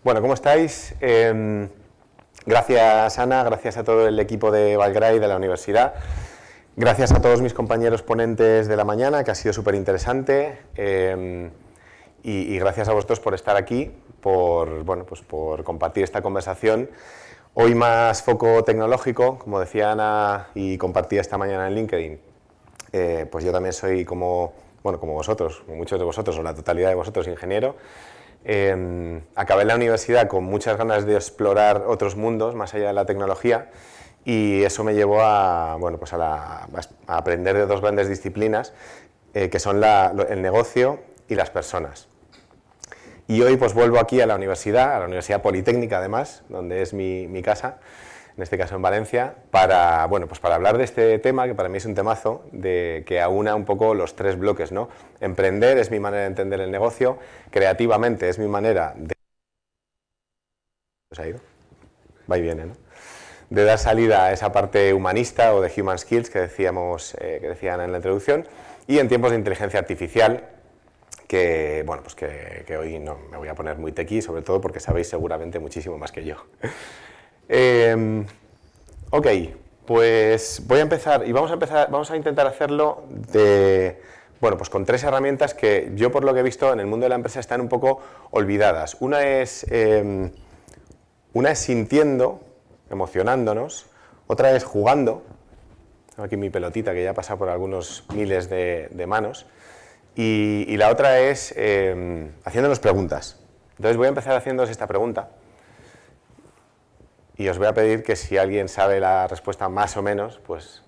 Bueno, ¿cómo estáis? Gracias, Ana, gracias a todo el equipo de Valgray de la universidad. Gracias a todos mis compañeros ponentes de la mañana, que ha sido súper interesante. Y gracias a vosotros por estar aquí, por compartir esta conversación. Hoy más foco tecnológico, como decía Ana y compartía esta mañana en LinkedIn. Pues yo también soy como vosotros, muchos de vosotros, o la totalidad de vosotros, ingeniero. Acabé en la universidad con muchas ganas de explorar otros mundos más allá de la tecnología y eso me llevó a aprender de dos grandes disciplinas que son el negocio y las personas. Y hoy pues vuelvo aquí a la Universidad Politécnica además, donde es mi casa, en este caso en Valencia, para hablar de este tema, que para mí es un temazo, que aúna un poco los tres bloques, ¿no? Emprender es mi manera de entender el negocio, creativamente es mi manera de... ¿Se ha ido? Va y viene, ¿no? De dar salida a esa parte humanista o de human skills que decían en la introducción, y en tiempos de inteligencia artificial, que hoy no me voy a poner muy tequi, sobre todo porque sabéis seguramente muchísimo más que yo. Ok, pues voy a empezar y vamos a intentar hacerlo con tres herramientas que yo, por lo que he visto en el mundo de la empresa, están un poco olvidadas. Una es sintiendo, emocionándonos, otra es jugando, tengo aquí mi pelotita que ya ha pasado por algunos miles de manos, y la otra es haciéndonos preguntas. Entonces voy a empezar haciéndoos esta pregunta. Y os voy a pedir que si alguien sabe la respuesta más o menos, pues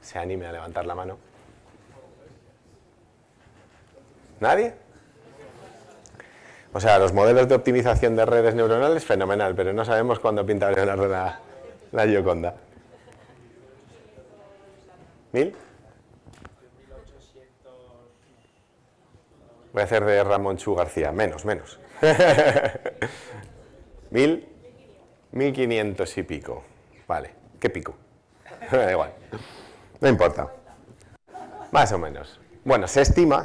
se anime a levantar la mano. ¿Nadie? O sea, los modelos de optimización de redes neuronales, fenomenal, pero no sabemos cuándo pinta Leonardo la Gioconda. ¿1000? Voy a hacer de Ramón Chu García, menos. 1000. 1500 y pico. Vale, ¿qué pico? Da igual. No importa. Más o menos. Bueno, se estima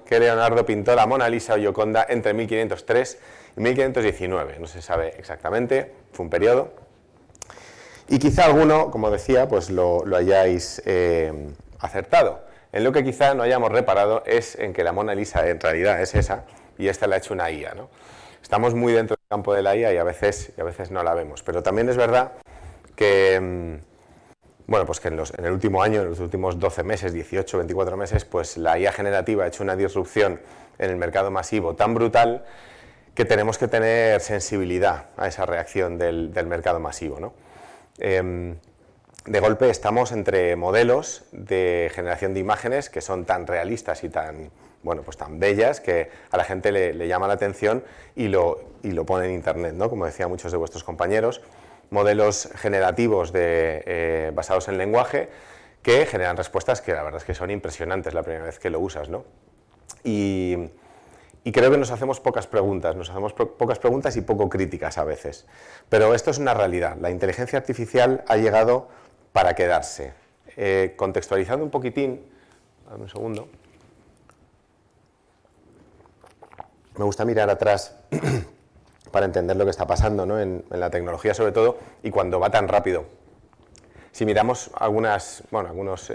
que Leonardo pintó la Mona Lisa o Gioconda entre 1503 y 1519. No se sabe exactamente, fue un periodo. Y quizá alguno, como decía, pues lo hayáis acertado. En lo que quizá no hayamos reparado es en que la Mona Lisa en realidad es esa y esta la ha hecho una IA, ¿no? Estamos muy dentro del campo de la IA y a veces no la vemos. Pero también es verdad que, en el último año, en los últimos 12 meses, 18, 24 meses, pues la IA generativa ha hecho una disrupción en el mercado masivo tan brutal que tenemos que tener sensibilidad a esa reacción del mercado masivo, ¿no? De golpe estamos entre modelos de generación de imágenes que son tan realistas y tan bellas que a la gente le llama la atención y lo pone en internet, ¿no? Como decían muchos de vuestros compañeros, modelos generativos basados en lenguaje que generan respuestas que la verdad es que son impresionantes la primera vez que lo usas, ¿no? Y creo que nos hacemos pocas preguntas y poco críticas a veces. Pero esto es una realidad. La inteligencia artificial ha llegado para quedarse. Contextualizando un poquitín, dame un segundo. Me gusta mirar atrás para entender lo que está pasando, ¿no? en la tecnología sobre todo y cuando va tan rápido. Si miramos algunos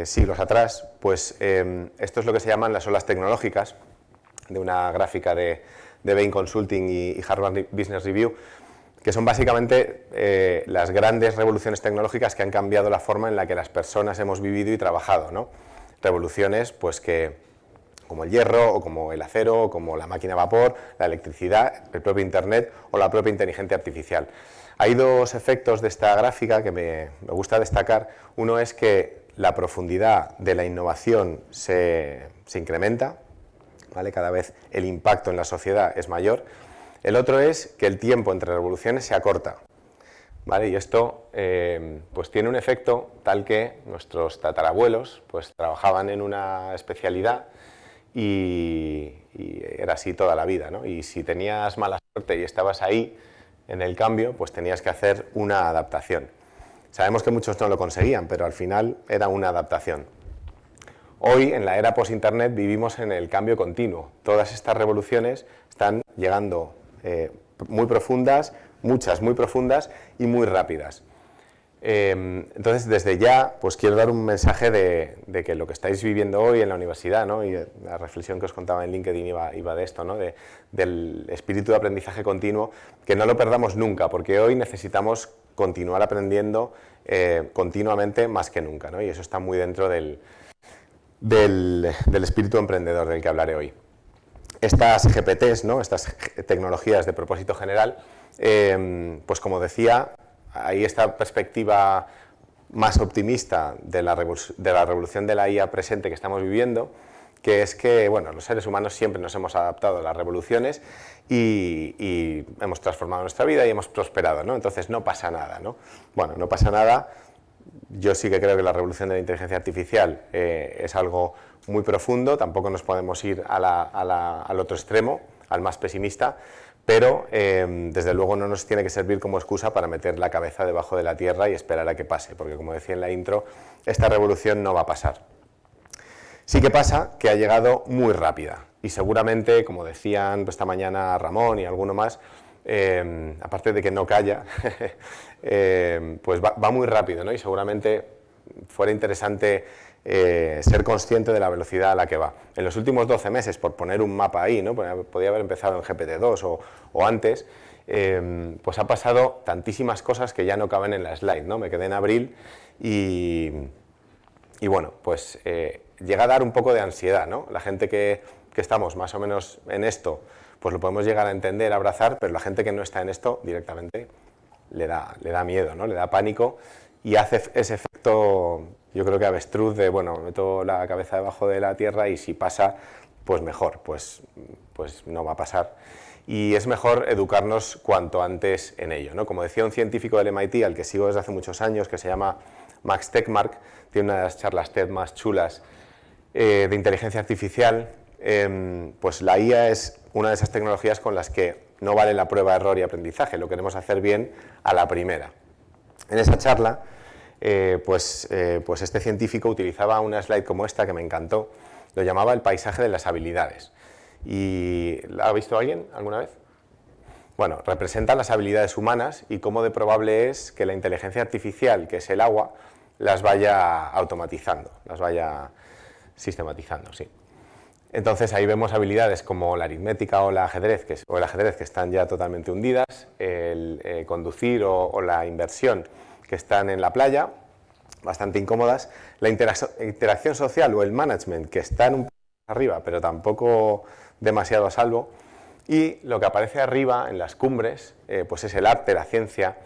siglos atrás, pues esto es lo que se llaman las olas tecnológicas, de una gráfica de Bain Consulting y Harvard Business Review, que son básicamente las grandes revoluciones tecnológicas que han cambiado la forma en la que las personas hemos vivido y trabajado, ¿no? Revoluciones pues como el hierro, o como el acero, o como la máquina a vapor, la electricidad, el propio Internet o la propia inteligencia artificial. Hay dos efectos de esta gráfica que me gusta destacar. Uno es que la profundidad de la innovación se incrementa, ¿vale? Cada vez el impacto en la sociedad es mayor. El otro es que el tiempo entre revoluciones se acorta, ¿vale? Y esto pues tiene un efecto tal que nuestros tatarabuelos pues trabajaban en una especialidad y era así toda la vida, ¿no? Y si tenías mala suerte y estabas ahí en el cambio, pues tenías que hacer una adaptación. Sabemos que muchos no lo conseguían, pero al final era una adaptación. Hoy, en la era post-internet, vivimos en el cambio continuo. Todas estas revoluciones están llegando muy profundas, muchas muy profundas y muy rápidas. Entonces, desde ya, pues quiero dar un mensaje de que lo que estáis viviendo hoy en la universidad, ¿no? Y la reflexión que os contaba en LinkedIn iba de esto, ¿no? Del espíritu de aprendizaje continuo, que no lo perdamos nunca, porque hoy necesitamos continuar aprendiendo continuamente más que nunca, ¿no? Y eso está muy dentro del espíritu emprendedor del que hablaré hoy. Estas GPTs, ¿no? Estas tecnologías de propósito general, pues como decía, hay esta perspectiva más optimista de la revolución de la IA presente que estamos viviendo, que es que, bueno, los seres humanos siempre nos hemos adaptado a las revoluciones y hemos transformado nuestra vida y hemos prosperado, ¿no? Entonces no pasa nada, ¿no? Bueno, no pasa nada. Yo sí que creo que la revolución de la inteligencia artificial es algo muy profundo, tampoco nos podemos ir al otro extremo, al más pesimista, pero desde luego no nos tiene que servir como excusa para meter la cabeza debajo de la tierra y esperar a que pase, porque como decía en la intro, esta revolución no va a pasar. Sí que pasa que ha llegado muy rápida y seguramente, como decían esta mañana Ramón y alguno más, aparte de que no calla, pues va muy rápido, ¿no? Y seguramente fuera interesante ser consciente de la velocidad a la que va. En los últimos 12 meses, por poner un mapa ahí, ¿no? Podía haber empezado en GPT-2 o antes, pues ha pasado tantísimas cosas que ya no caben en la slide, ¿no? Me quedé en abril y bueno, pues llega a dar un poco de ansiedad, ¿no? La gente que estamos más o menos en esto, pues lo podemos llegar a entender, a abrazar, pero la gente que no está en esto directamente le da miedo, ¿no? Le da pánico y hace ese efecto, yo creo que avestruz de, bueno, meto la cabeza debajo de la tierra y si pasa, pues mejor, pues no va a pasar. Y es mejor educarnos cuanto antes en ello, ¿no? Como decía un científico del MIT, al que sigo desde hace muchos años, que se llama Max Tegmark, tiene una de las charlas TED más chulas de inteligencia artificial, pues la IA es una de esas tecnologías con las que no vale la prueba, error y aprendizaje, lo queremos hacer bien a la primera. En esa charla, pues este científico utilizaba una slide como esta que me encantó, lo llamaba el paisaje de las habilidades. ¿Y la ha visto alguien alguna vez? Bueno, representa las habilidades humanas y cómo de probable es que la inteligencia artificial, que es el agua, las vaya automatizando, las vaya sistematizando, sí. Entonces ahí vemos habilidades como la aritmética o el ajedrez que están ya totalmente hundidas, el conducir o la inversión que están en la playa, bastante incómodas, la interacción social o el management que están un poco arriba pero tampoco demasiado a salvo, y lo que aparece arriba en las cumbres pues es el arte, la ciencia,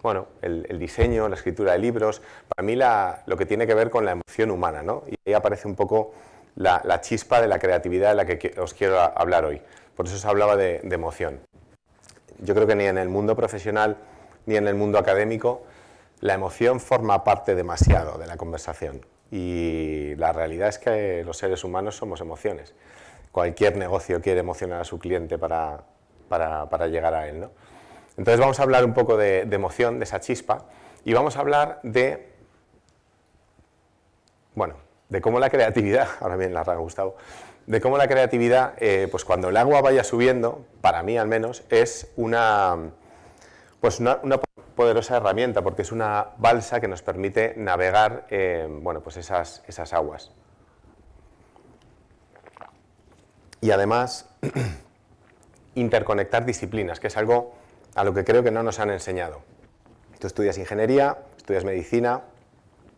bueno, el diseño, la escritura de libros, para mí lo que tiene que ver con la emoción humana, ¿no? Y ahí aparece un poco la chispa de la creatividad de la que os quiero hablar hoy. Por eso os hablaba de emoción. Yo creo que ni en el mundo profesional ni en el mundo académico la emoción forma parte demasiado de la conversación. Y la realidad es que los seres humanos somos emociones. Cualquier negocio quiere emocionar a su cliente para llegar a él, ¿no? Entonces vamos a hablar un poco de emoción, de esa chispa, y vamos a hablar de, bueno, de cómo la creatividad, ahora bien la rana Gustavo, de cómo la creatividad, pues cuando el agua vaya subiendo, para mí al menos, es una poderosa herramienta, porque es una balsa que nos permite navegar, bueno, pues esas aguas. Y además, interconectar disciplinas, que es algo a lo que creo que no nos han enseñado. Tú estudias ingeniería, estudias medicina,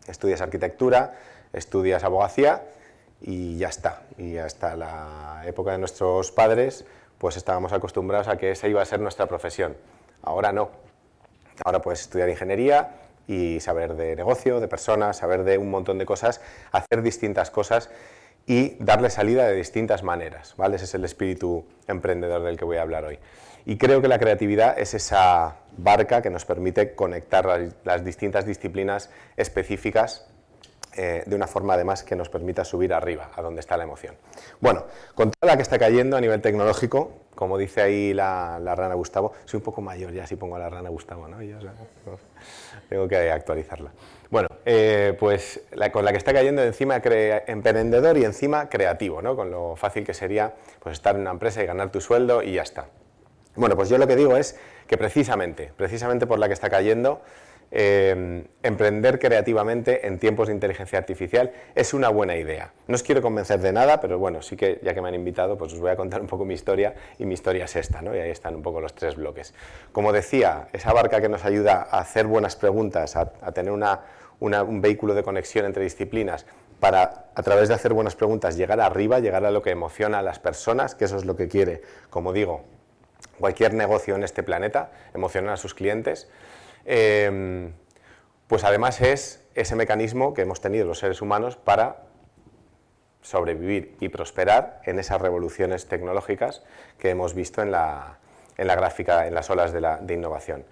estudias arquitectura, estudias abogacía y ya está. Y hasta la época de nuestros padres, pues estábamos acostumbrados a que esa iba a ser nuestra profesión. Ahora no. Ahora puedes estudiar ingeniería y saber de negocio, de personas, saber de un montón de cosas, hacer distintas cosas y darle salida de distintas maneras, ¿vale? Ese es el espíritu emprendedor del que voy a hablar hoy. Y creo que la creatividad es esa barca que nos permite conectar las distintas disciplinas específicas de una forma además que nos permita subir arriba, a donde está la emoción. Bueno, con toda la que está cayendo a nivel tecnológico, como dice ahí la rana Gustavo, soy un poco mayor ya si pongo a la rana Gustavo, ¿no? Tengo que actualizarla. Bueno, pues con la que está cayendo encima emprendedor y encima creativo, ¿no? Con lo fácil que sería pues, estar en una empresa y ganar tu sueldo y ya está. Bueno, pues yo lo que digo es que precisamente por la que está cayendo, emprender creativamente en tiempos de inteligencia artificial es una buena idea. No os quiero convencer de nada, pero bueno, sí que ya que me han invitado, pues os voy a contar un poco mi historia, y mi historia es esta, ¿no? Y ahí están un poco los 3 bloques. Como decía, esa barca que nos ayuda a hacer buenas preguntas, a tener un vehículo de conexión entre disciplinas, para, a través de hacer buenas preguntas, llegar arriba, llegar a lo que emociona a las personas, que eso es lo que quiere, como digo, cualquier negocio en este planeta, emocionar a sus clientes. Pues además es ese mecanismo que hemos tenido los seres humanos para sobrevivir y prosperar en esas revoluciones tecnológicas que hemos visto en la gráfica, en las olas de innovación.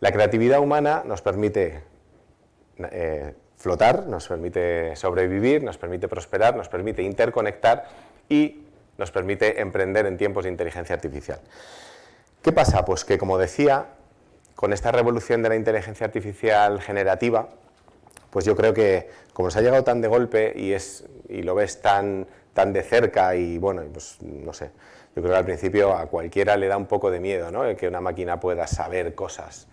La creatividad humana nos permite flotar, nos permite sobrevivir, nos permite prosperar, nos permite interconectar y nos permite emprender en tiempos de inteligencia artificial. ¿Qué pasa? Pues que, como decía, con esta revolución de la inteligencia artificial generativa, pues yo creo que como nos ha llegado tan de golpe y lo ves tan de cerca y bueno, pues no sé, yo creo que al principio a cualquiera le da un poco de miedo, ¿no? El que una máquina pueda saber cosas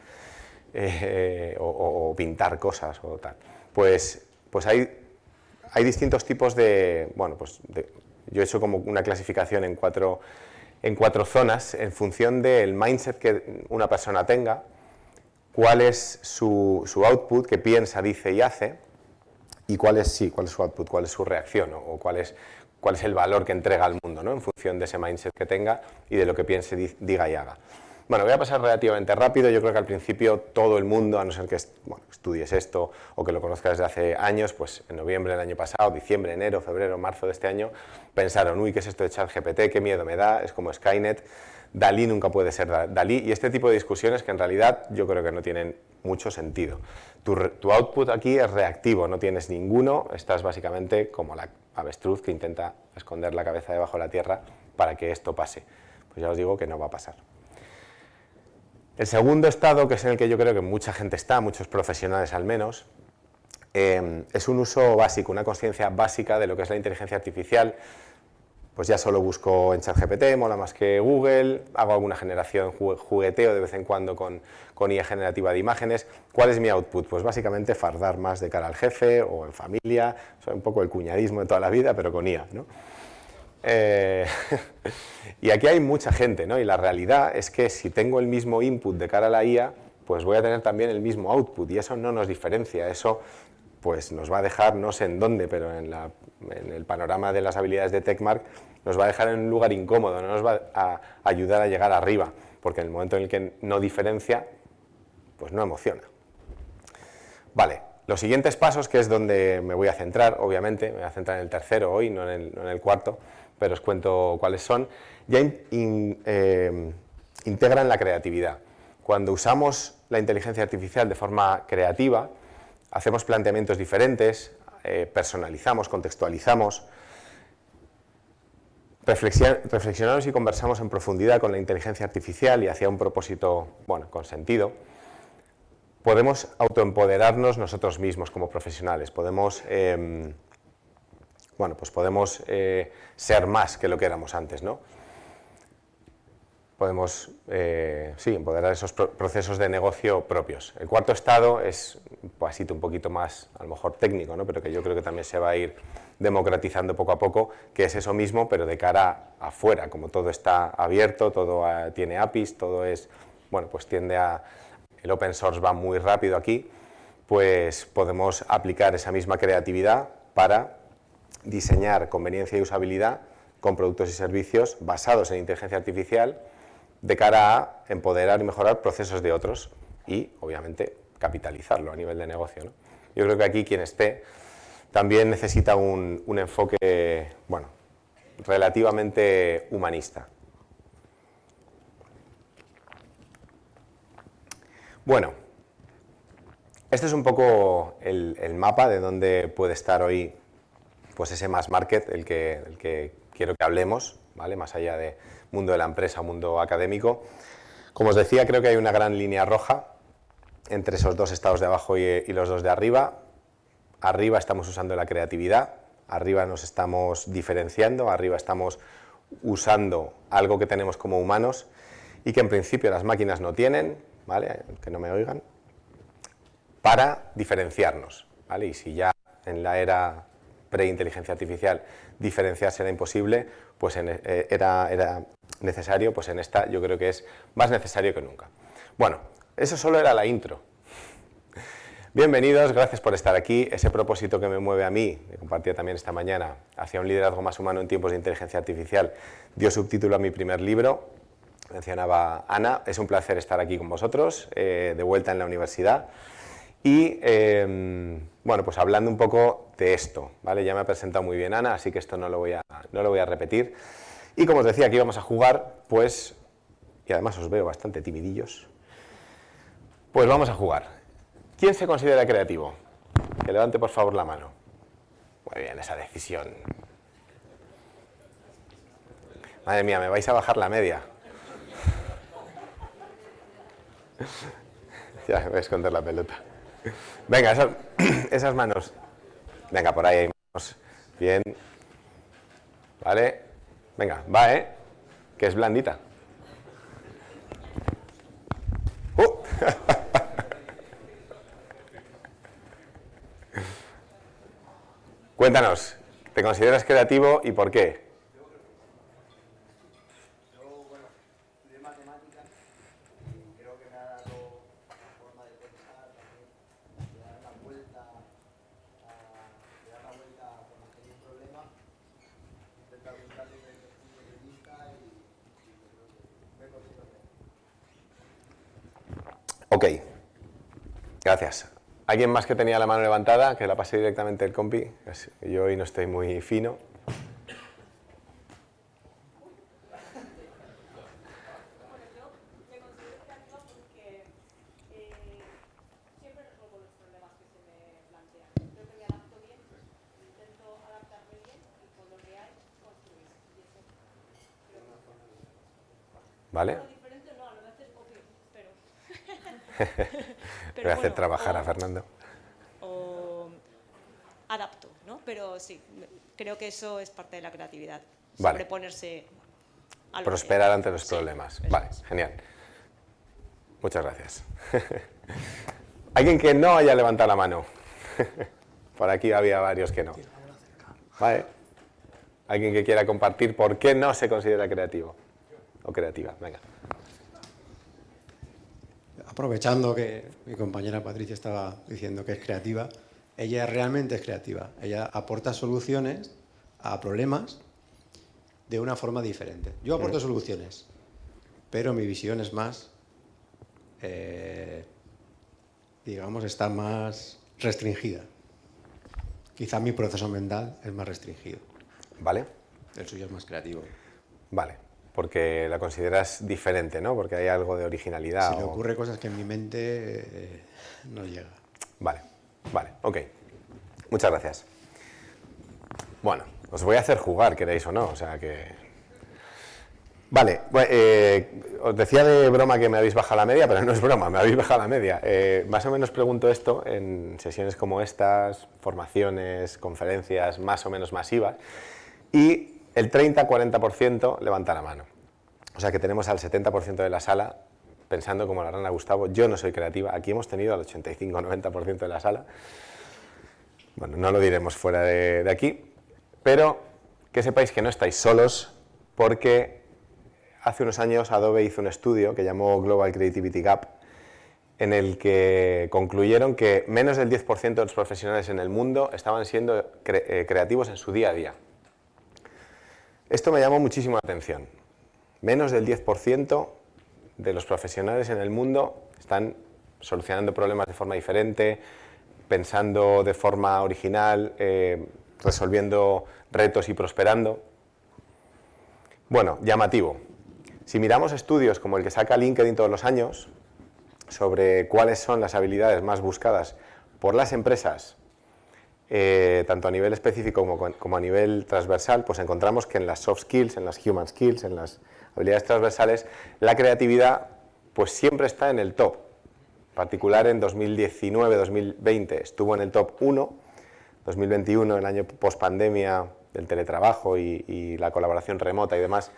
o pintar cosas o tal. Pues hay distintos tipos de, bueno, pues yo he hecho como una clasificación en cuatro zonas en función del mindset que una persona tenga, cuál es su output, que piensa, dice y hace, y cuál es su output, cuál es su reacción, o cuál es el valor que entrega al mundo, ¿no? En función de ese mindset que tenga y de lo que piense, diga y haga. Bueno, voy a pasar relativamente rápido. Yo creo que al principio todo el mundo, a no ser que estudies esto o que lo conozcas desde hace años, pues en noviembre del año pasado, diciembre, enero, febrero, marzo de este año, pensaron, uy, ¿qué es esto de ChatGPT? ¿Qué miedo me da? Es como Skynet. Dalí nunca puede ser Dalí, y este tipo de discusiones que en realidad yo creo que no tienen mucho sentido. Tu output aquí es reactivo, no tienes ninguno, estás básicamente como la avestruz que intenta esconder la cabeza debajo de la tierra para que esto pase. Pues ya os digo que no va a pasar. El segundo estado, que es en el que yo creo que mucha gente está, muchos profesionales al menos, es un uso básico, una conciencia básica de lo que es la inteligencia artificial. Pues ya solo busco en ChatGPT, mola más que Google, hago alguna generación, jugueteo de vez en cuando con IA generativa de imágenes. ¿Cuál es mi output? Pues básicamente fardar más de cara al jefe o en familia, un poco el cuñadismo de toda la vida, pero con IA, ¿no? Y aquí hay mucha gente, ¿no? Y la realidad es que si tengo el mismo input de cara a la IA, pues voy a tener también el mismo output, y eso no nos diferencia, eso pues nos va a dejar, no sé en dónde, pero en el panorama de las habilidades de TechMark, nos va a dejar en un lugar incómodo, no nos va a ayudar a llegar arriba, porque en el momento en el que no diferencia, pues no emociona. Vale, los siguientes pasos, que es donde me voy a centrar, obviamente, me voy a centrar en el tercero hoy, no en el cuarto, pero os cuento cuáles son, ya integran la creatividad. Cuando usamos la inteligencia artificial de forma creativa, hacemos planteamientos diferentes, personalizamos, contextualizamos, reflexionamos y conversamos en profundidad con la inteligencia artificial y hacia un propósito, bueno, con sentido. Podemos autoempoderarnos nosotros mismos como profesionales, podemos, bueno, pues podemos ser más que lo que éramos antes, ¿no? Podemos, sí, empoderar esos procesos de negocio propios. El cuarto estado es un pasito un poquito más, a lo mejor técnico, ¿no? Pero que yo creo que también se va a ir democratizando poco a poco, que es eso mismo, pero de cara afuera, como todo está abierto, todo tiene APIs, todo es, bueno, pues tiende a, el open source va muy rápido aquí, pues podemos aplicar esa misma creatividad para diseñar conveniencia y usabilidad con productos y servicios basados en inteligencia artificial, de cara a empoderar y mejorar procesos de otros y, obviamente, capitalizarlo a nivel de negocio, ¿no? Yo creo que aquí quien esté también necesita un enfoque, bueno, relativamente humanista. Bueno, este es un poco el mapa de dónde puede estar hoy pues ese mass market, el que quiero que hablemos, ¿vale? Más allá de mundo de la empresa, mundo académico. Como os decía, creo que hay una gran línea roja entre esos dos estados de abajo y los dos de arriba. arriba estamos usando la creatividad, arriba nos estamos diferenciando, arriba estamos usando algo que tenemos como humanos y que en principio las máquinas no tienen, ¿vale? Que no me oigan, para diferenciarnos, ¿vale? Y si ya en la era pre-inteligencia artificial diferenciarse era imposible, pues era necesario, pues en esta yo creo que es más necesario que nunca. Bueno, eso solo era la intro. Bienvenidos, gracias por estar aquí. Ese propósito que me mueve a mí, que compartía también esta mañana, hacia un liderazgo más humano en tiempos de inteligencia artificial, dio subtítulo a mi primer libro, mencionaba Ana. Es un placer estar aquí con vosotros, de vuelta en la universidad. Y, bueno, pues hablando un poco de esto, ¿vale? Ya me ha presentado muy bien Ana, así que esto no lo voy a repetir. Y como os decía, aquí vamos a jugar, pues, y además os veo bastante timidillos, pues vamos a jugar. ¿Quién se considera creativo? Que levante por favor la mano. Muy bien, esa decisión. Madre mía, me vais a bajar la media. Ya me voy a esconder la pelota. Venga, esas manos. Venga, por ahí hay manos. Bien. Vale. Venga, va, que es blandita. Cuéntanos, ¿te consideras creativo y por qué? Yo, bueno, estudié matemáticas y creo que me ha dado la forma de pensar también, de dar la vuelta a cuando tenía un problema, intentar buscar diferentes puntos de vista y yo creo que me considero creativo. Ok, gracias. ¿Alguien más que tenía la mano levantada? Que la pasé directamente el compi. Yo hoy no estoy muy fino. Bueno, yo me considero creativa porque siempre resuelvo los problemas que se me plantean. Creo que me adapto bien, intento adaptarme bien y con lo que hay construir. Y eso creo que ¿Vale? lo diferente no, a lo mejor es obvio, pero... Voy a hacer trabajar a Fernando. O adapto, ¿no? Pero sí, creo que eso es parte de la creatividad. Vale. Sobreponerse a lo Prosperar que... ante los Sí, problemas. eso Vale, es. genial. Muchas gracias. ¿Alguien que no haya levantado la mano? Por aquí había varios que no. Vale. ¿Alguien que quiera compartir por qué no se considera creativo o creativa? Venga. Aprovechando que mi compañera Patricia estaba diciendo que es creativa, ella realmente es creativa. Ella aporta soluciones a problemas de una forma diferente. Yo aporto soluciones, pero mi visión es más, digamos, está más restringida. Quizá mi proceso mental es más restringido. ¿Vale? El suyo es más creativo. Vale. Porque la consideras diferente, ¿no? Porque hay algo de originalidad. Se le ocurre cosas que en mi mente no llega. Vale, vale, ok. Muchas gracias. Bueno, os voy a hacer jugar, queréis o no, o sea que... Vale, os decía de broma que me habéis bajado la media, pero no es broma, me habéis bajado la media. Más o menos pregunto esto en sesiones como estas, formaciones, conferencias más o menos masivas, y el 30-40% levanta la mano. O sea que tenemos al 70% de la sala pensando como la rana Gustavo. Yo no soy creativa. Aquí hemos tenido al 85-90% de la sala. Bueno, no lo diremos fuera de aquí, pero que sepáis que no estáis solos, porque hace unos años Adobe hizo un estudio que llamó Global Creativity Gap, en el que concluyeron que menos del 10% de los profesionales en el mundo estaban siendo creativos en su día a día. Esto me llamó muchísimo la atención. Menos del 10% de los profesionales en el mundo están solucionando problemas de forma diferente, pensando de forma original, resolviendo retos y prosperando. Bueno, llamativo. Si miramos estudios como el que saca LinkedIn todos los años sobre cuáles son las habilidades más buscadas por las empresas, tanto a nivel específico como a nivel transversal, pues encontramos que en las soft skills, en las human skills, en las habilidades transversales, la creatividad pues siempre está en el top. En particular en 2019-2020 estuvo en el top 1, 2021, el año post-pandemia del teletrabajo y la colaboración remota y demás,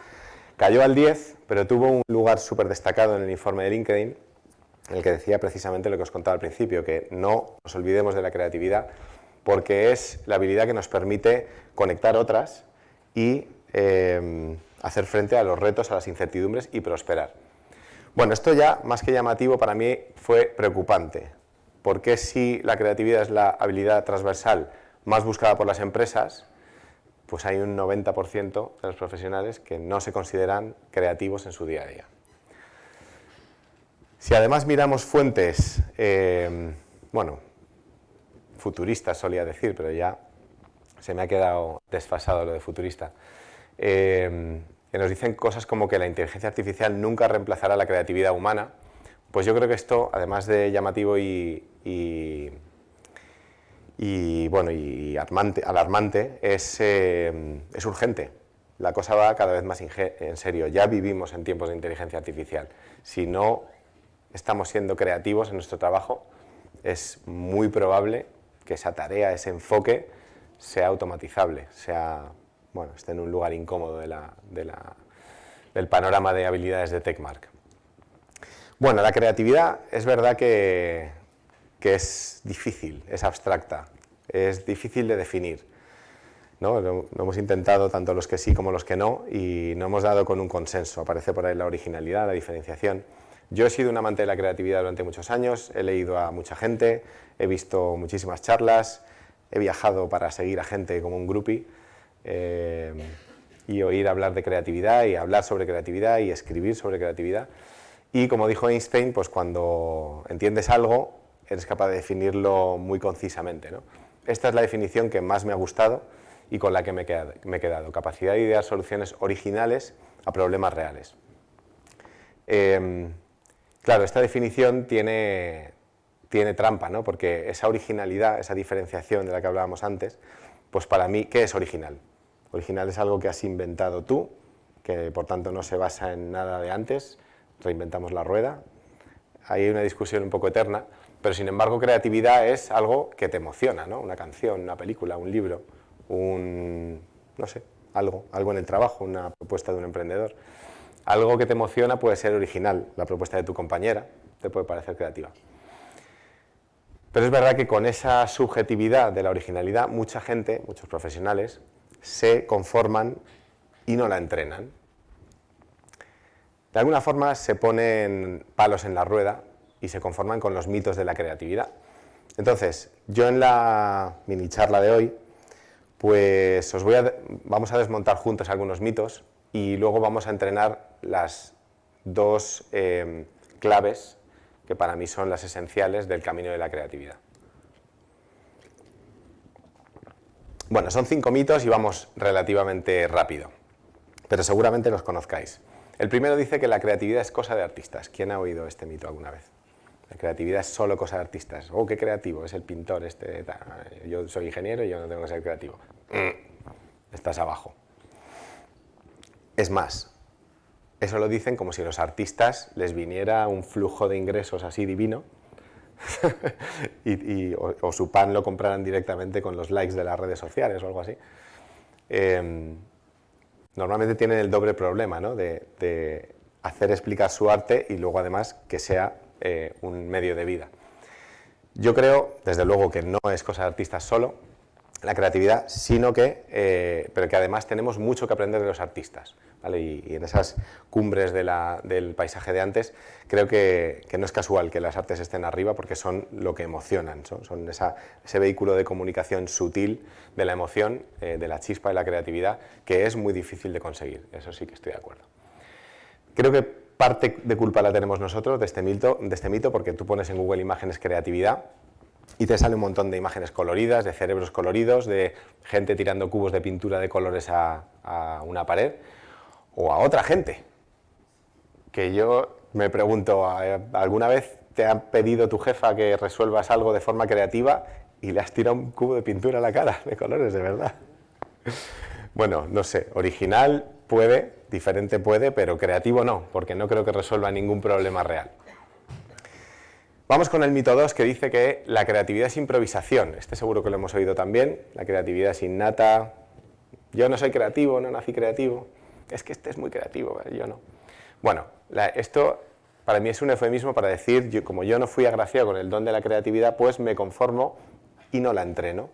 cayó al 10, pero tuvo un lugar súper destacado en el informe de LinkedIn, en el que decía precisamente lo que os contaba al principio, que no nos olvidemos de la creatividad, porque es la habilidad que nos permite conectar otras y hacer frente a los retos, a las incertidumbres y prosperar. Bueno, esto ya, más que llamativo, para mí fue preocupante, porque si la creatividad es la habilidad transversal más buscada por las empresas, pues hay un 90% de los profesionales que no se consideran creativos en su día a día. Si además miramos fuentes, bueno, futuristas solía decir, pero ya se me ha quedado desfasado lo de futurista, que nos dicen cosas como que la inteligencia artificial nunca reemplazará la creatividad humana, pues yo creo que esto, además de llamativo y alarmante, es urgente. La cosa va cada vez más en serio. Ya vivimos en tiempos de inteligencia artificial. Si no estamos siendo creativos en nuestro trabajo, es muy probable que esa tarea, ese enfoque, sea automatizable, esté en un lugar incómodo del panorama de habilidades de TechMark. Bueno, la creatividad es verdad que es difícil, es abstracta, es difícil de definir, ¿no? Lo hemos intentado tanto los que sí como los que no y no hemos dado con un consenso. Aparece por ahí la originalidad, la diferenciación. Yo he sido un amante de la creatividad durante muchos años, he leído a mucha gente, he visto muchísimas charlas, he viajado para seguir a gente como un groupie y oír hablar de creatividad y hablar sobre creatividad y escribir sobre creatividad. Y como dijo Einstein, pues cuando entiendes algo, eres capaz de definirlo muy concisamente, ¿no? Esta es la definición que más me ha gustado y con la que me he quedado. Capacidad de idear soluciones originales a problemas reales. Claro, esta definición tiene trampa, ¿no? Porque esa originalidad, esa diferenciación de la que hablábamos antes, pues para mí, ¿qué es original? Original es algo que has inventado tú, que por tanto no se basa en nada de antes, reinventamos la rueda. Hay una discusión un poco eterna, pero sin embargo creatividad es algo que te emociona, ¿no? Una canción, una película, un libro, no sé, algo en el trabajo, una propuesta de un emprendedor. Algo que te emociona puede ser original, la propuesta de tu compañera te puede parecer creativa. Pero es verdad que con esa subjetividad de la originalidad, mucha gente, muchos profesionales, se conforman y no la entrenan. De alguna forma se ponen palos en la rueda y se conforman con los mitos de la creatividad. Entonces, yo en la mini charla de hoy, pues vamos a desmontar juntos algunos mitos y luego vamos a entrenar las dos claves que para mí son las esenciales del camino de la creatividad. Bueno, son 5 mitos y vamos relativamente rápido, pero seguramente los conozcáis. El primero dice que la creatividad es cosa de artistas. ¿Quién ha oído este mito alguna vez? La creatividad es solo cosa de artistas. ¡Oh, qué creativo! Es el pintor este. Yo soy ingeniero y yo no tengo que ser creativo. Estás abajo. Es más, eso lo dicen como si a los artistas les viniera un flujo de ingresos así divino o su pan lo compraran directamente con los likes de las redes sociales o algo así. Normalmente tienen el doble problema, ¿no? de hacer explicar su arte y luego además que sea un medio de vida. Yo creo, desde luego, que no es cosa de artistas solo, la creatividad, pero que además tenemos mucho que aprender de los artistas, ¿vale? Y en esas cumbres del paisaje de antes, creo que no es casual que las artes estén arriba porque son lo que emocionan, son ese vehículo de comunicación sutil de la emoción, de la chispa de la creatividad, que es muy difícil de conseguir, eso sí que estoy de acuerdo. Creo que parte de culpa la tenemos nosotros de este mito porque tú pones en Google imágenes creatividad y te sale un montón de imágenes coloridas, de cerebros coloridos, de gente tirando cubos de pintura de colores a una pared, o a otra gente. Que yo me pregunto, ¿alguna vez te ha pedido tu jefa que resuelvas algo de forma creativa y le has tirado un cubo de pintura a la cara de colores, de verdad? Bueno, no sé, original puede, diferente puede, pero creativo no, porque no creo que resuelva ningún problema real. Vamos con el mito 2, que dice que la creatividad es improvisación. Este seguro que lo hemos oído también. La creatividad es innata. Yo no soy creativo, no nací creativo. Es que este es muy creativo, yo no. Bueno, esto para mí es un eufemismo para decir, como yo no fui agraciado con el don de la creatividad, pues me conformo y no la entreno.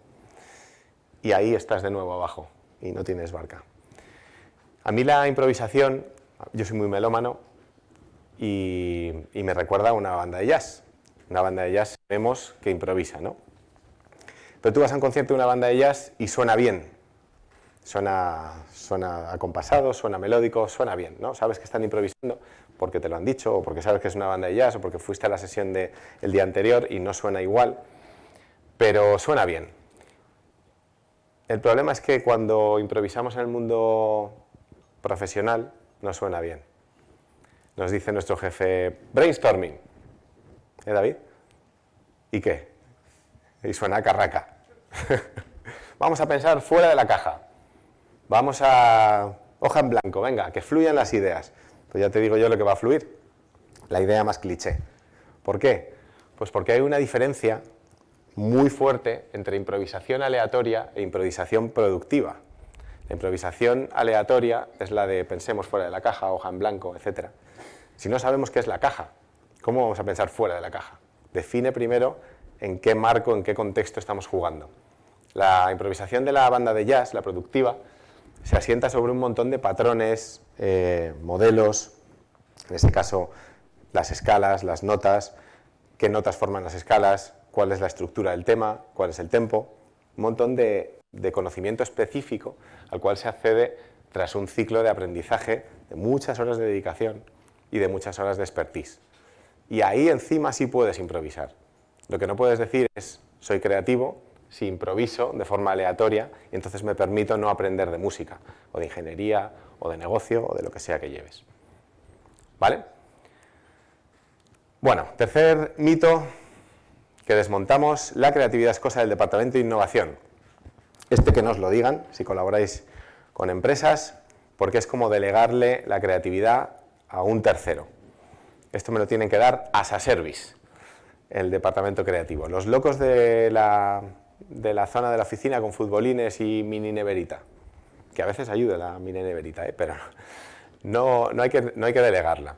Y ahí estás de nuevo abajo y no tienes barca. A mí la improvisación, yo soy muy melómano y me recuerda a una banda de jazz. Una banda de jazz vemos que improvisa, ¿no? Pero tú vas a un concierto de una banda de jazz y suena bien. Suena acompasado, suena melódico, suena bien, ¿no? Sabes que están improvisando porque te lo han dicho, o porque sabes que es una banda de jazz, o porque fuiste a la sesión del día anterior y no suena igual, pero suena bien. El problema es que cuando improvisamos en el mundo profesional no suena bien. Nos dice nuestro jefe, brainstorming. David? ¿Y qué? Y suena a carraca. Vamos a pensar fuera de la caja. Vamos a hoja en blanco, venga, que fluyan las ideas. Pues ya te digo yo lo que va a fluir. La idea más cliché. ¿Por qué? Pues porque hay una diferencia muy fuerte entre improvisación aleatoria e improvisación productiva. La improvisación aleatoria es la de pensemos fuera de la caja, hoja en blanco, etc. Si no sabemos qué es la caja, ¿cómo vamos a pensar fuera de la caja? Define primero en qué marco, en qué contexto estamos jugando. La improvisación de la banda de jazz, la productiva, se asienta sobre un montón de patrones, modelos, en este caso las escalas, las notas, qué notas forman las escalas, cuál es la estructura del tema, cuál es el tempo, un montón de conocimiento específico al cual se accede tras un ciclo de aprendizaje de muchas horas de dedicación y de muchas horas de expertise. Y ahí encima sí puedes improvisar. Lo que no puedes decir es, soy creativo, si improviso de forma aleatoria y entonces me permito no aprender de música, o de ingeniería, o de negocio, o de lo que sea que lleves. ¿Vale? Bueno, tercer mito que desmontamos, la creatividad es cosa del Departamento de Innovación. Que nos lo digan, si colaboráis con empresas, porque es como delegarle la creatividad a un tercero. Esto me lo tienen que dar as a service, el departamento creativo. Los locos de la zona de la oficina con futbolines y mini neverita, que a veces ayuda la mini neverita, pero no hay que delegarla.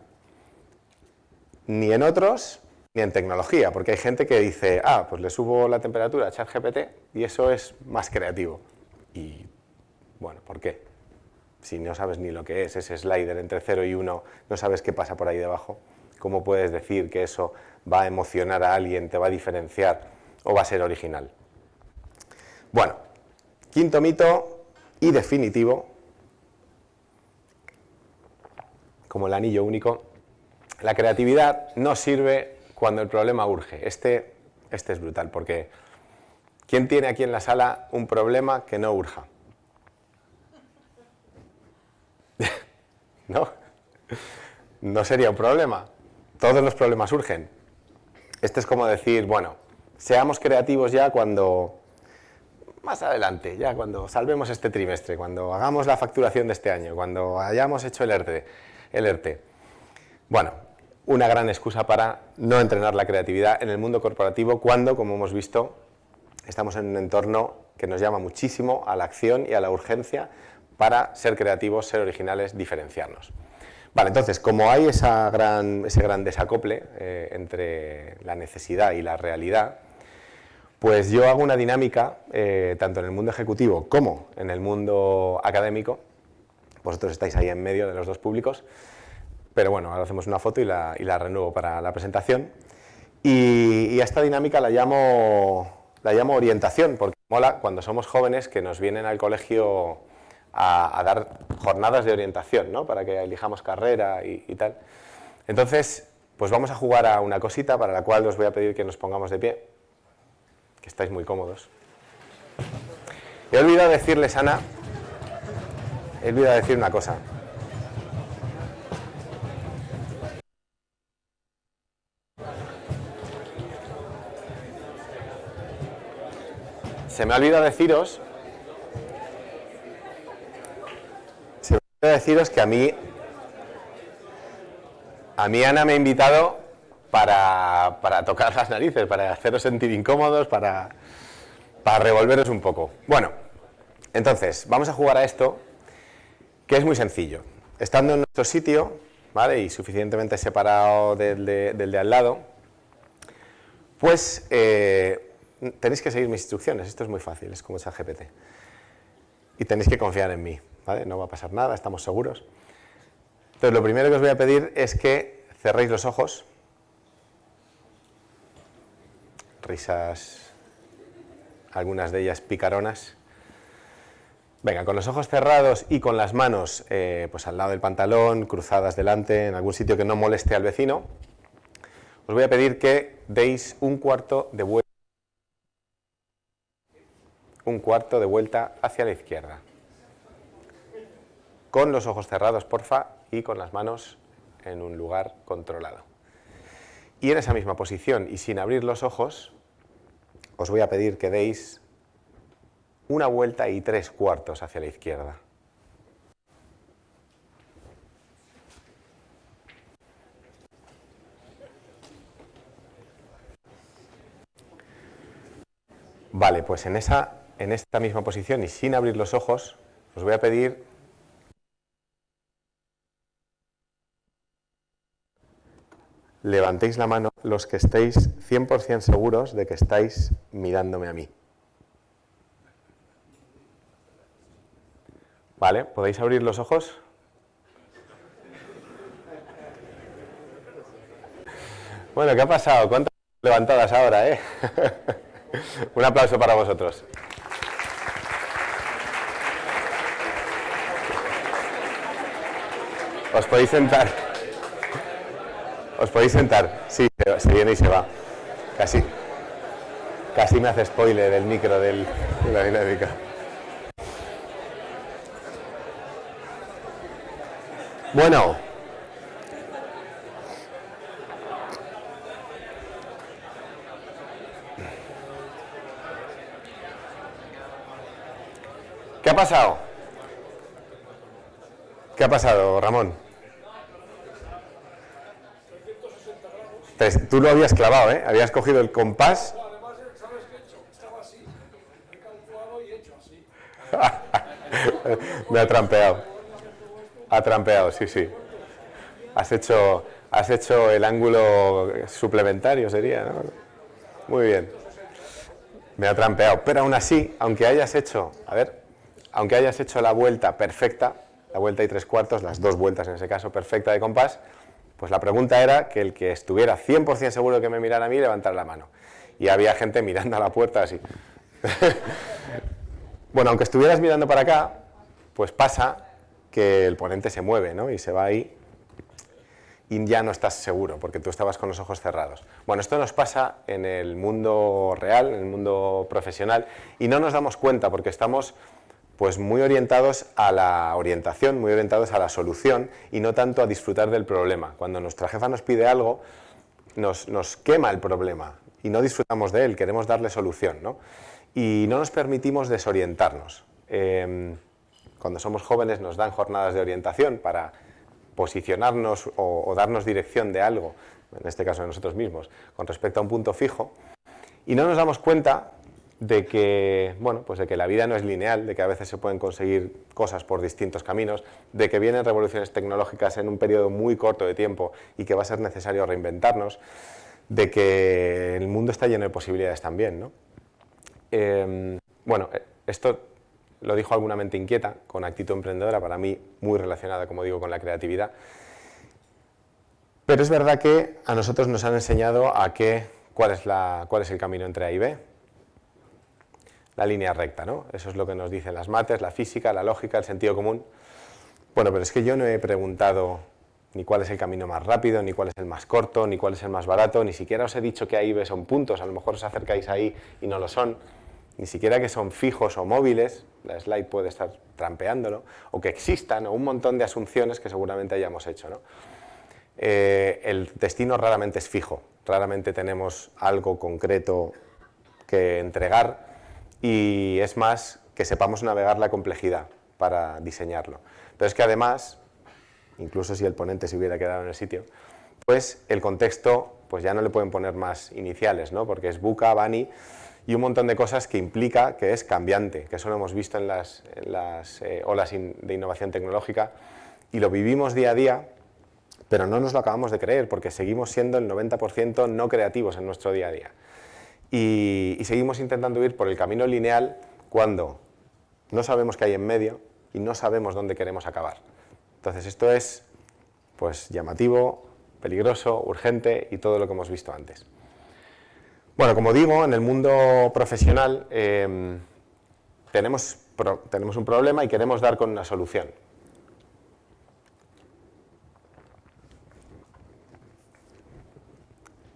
Ni en otros, ni en tecnología, porque hay gente que dice, pues le subo la temperatura a ChatGPT y eso es más creativo. Y, bueno, ¿por qué? Si no sabes ni lo que es ese slider entre 0 y 1, no sabes qué pasa por ahí debajo, ¿cómo puedes decir que eso va a emocionar a alguien, te va a diferenciar o va a ser original? Bueno, quinto mito y definitivo, como el anillo único, la creatividad no sirve cuando el problema urge. Este es brutal, porque ¿quién tiene aquí en la sala un problema que no urja? ¿No? No sería un problema. Todos los problemas urgen. Este es como decir, bueno, seamos creativos ya cuando, más adelante, ya cuando salvemos este trimestre, cuando hagamos la facturación de este año, cuando hayamos hecho el ERTE. Bueno, una gran excusa para no entrenar la creatividad en el mundo corporativo cuando, como hemos visto, estamos en un entorno que nos llama muchísimo a la acción y a la urgencia para ser creativos, ser originales, diferenciarnos. Vale, entonces, como hay ese gran desacople entre la necesidad y la realidad, pues yo hago una dinámica, tanto en el mundo ejecutivo como en el mundo académico. Vosotros estáis ahí en medio de los dos públicos, pero bueno, ahora hacemos una foto y la renuevo para la presentación. Y a esta dinámica la llamo orientación, porque mola cuando somos jóvenes que nos vienen al colegio a dar jornadas de orientación, ¿no? Para que elijamos carrera y tal. Entonces, pues vamos a jugar a una cosita para la cual os voy a pedir que nos pongamos de pie, que estáis muy cómodos. He olvidado decirles, Ana, decir una cosa. Se me ha olvidado deciros que a mí Ana me ha invitado para tocar las narices, para haceros sentir incómodos, para revolveros un poco. Bueno, entonces, vamos a jugar a esto, que es muy sencillo. Estando en nuestro sitio, ¿vale? Y suficientemente separado del de al lado, pues tenéis que seguir mis instrucciones. Esto es muy fácil, es como ChatGPT. Y tenéis que confiar en mí, ¿vale? No va a pasar nada, estamos seguros. Entonces, lo primero que os voy a pedir es que cerréis los ojos. Risas, algunas de ellas picaronas. Venga, con los ojos cerrados y con las manos pues al lado del pantalón, cruzadas delante, en algún sitio que no moleste al vecino, os voy a pedir que deis un cuarto de vuelta hacia la izquierda. Con los ojos cerrados, porfa, y con las manos en un lugar controlado. Y en esa misma posición y sin abrir los ojos, os voy a pedir que deis una vuelta y 3/4 hacia la izquierda. Vale, pues en esta misma posición y sin abrir los ojos, os voy a pedir levantéis la mano los que estéis 100% seguros de que estáis mirándome a mí. ¿Vale? ¿Podéis abrir los ojos? Bueno, ¿qué ha pasado? ¿Cuántas levantadas ahora, eh? Un aplauso para vosotros. Os podéis sentar. Os podéis sentar. Sí, se viene y se va. Casi me hace spoiler el micro de la dinámica. Bueno. ¿Qué ha pasado? ¿Qué ha pasado, Ramón? Tú lo habías clavado, ¿eh? Habías cogido el compás. Además, ¿sabes qué he hecho? Estaba así. He calculado y he hecho así. Me ha trampeado. Ha trampeado, sí, sí. Has hecho el ángulo suplementario, sería, ¿no? Muy bien. Me ha trampeado. Pero aún así, aunque hayas hecho la vuelta perfecta, la vuelta y 3/4, las 2 vueltas en ese caso, perfecta de compás, pues la pregunta era que el que estuviera 100% seguro de que me mirara a mí, levantara la mano. Y había gente mirando a la puerta así. Bueno, aunque estuvieras mirando para acá, pues pasa que el ponente se mueve, ¿no? Y se va ahí y ya no estás seguro, porque tú estabas con los ojos cerrados. Bueno, esto nos pasa en el mundo real, en el mundo profesional, y no nos damos cuenta porque estamos pues muy orientados a la orientación, muy orientados a la solución y no tanto a disfrutar del problema. Cuando nuestra jefa nos pide algo, nos quema el problema y no disfrutamos de él, queremos darle solución, ¿no? Y no nos permitimos desorientarnos. Cuando somos jóvenes nos dan jornadas de orientación para posicionarnos o darnos dirección de algo, en este caso de nosotros mismos, con respecto a un punto fijo, y no nos damos cuenta de que, bueno, pues de que la vida no es lineal, de que a veces se pueden conseguir cosas por distintos caminos, de que vienen revoluciones tecnológicas en un periodo muy corto de tiempo y que va a ser necesario reinventarnos, de que el mundo está lleno de posibilidades también, ¿no? Bueno, esto lo dijo alguna mente inquieta, con actitud emprendedora, para mí muy relacionada, como digo, con la creatividad. Pero es verdad que a nosotros nos han enseñado a que cuál es el camino entre A y B. La línea recta, ¿no? Eso es lo que nos dicen las mates, la física, la lógica, el sentido común. Bueno, pero es que yo no he preguntado ni cuál es el camino más rápido, ni cuál es el más corto, ni cuál es el más barato, ni siquiera os he dicho que A y B son puntos, a lo mejor os acercáis ahí y no lo son, ni siquiera que son fijos o móviles, la slide puede estar trampeándolo, o que existan, o un montón de asunciones que seguramente hayamos hecho, ¿no? El destino raramente es fijo, raramente tenemos algo concreto que entregar, y es más que sepamos navegar la complejidad para diseñarlo. Pero es que además, incluso si el ponente se hubiera quedado en el sitio, pues el contexto pues ya no le pueden poner más iniciales, ¿no? Porque es VUCA, BANI y un montón de cosas que implica que es cambiante, que eso lo hemos visto en las olas de innovación tecnológica y lo vivimos día a día, pero no nos lo acabamos de creer porque seguimos siendo el 90% no creativos en nuestro día a día. Y seguimos intentando ir por el camino lineal cuando no sabemos qué hay en medio y no sabemos dónde queremos acabar. Entonces esto es pues llamativo, peligroso, urgente y todo lo que hemos visto antes. Bueno, como digo, en el mundo profesional tenemos un problema y queremos dar con una solución.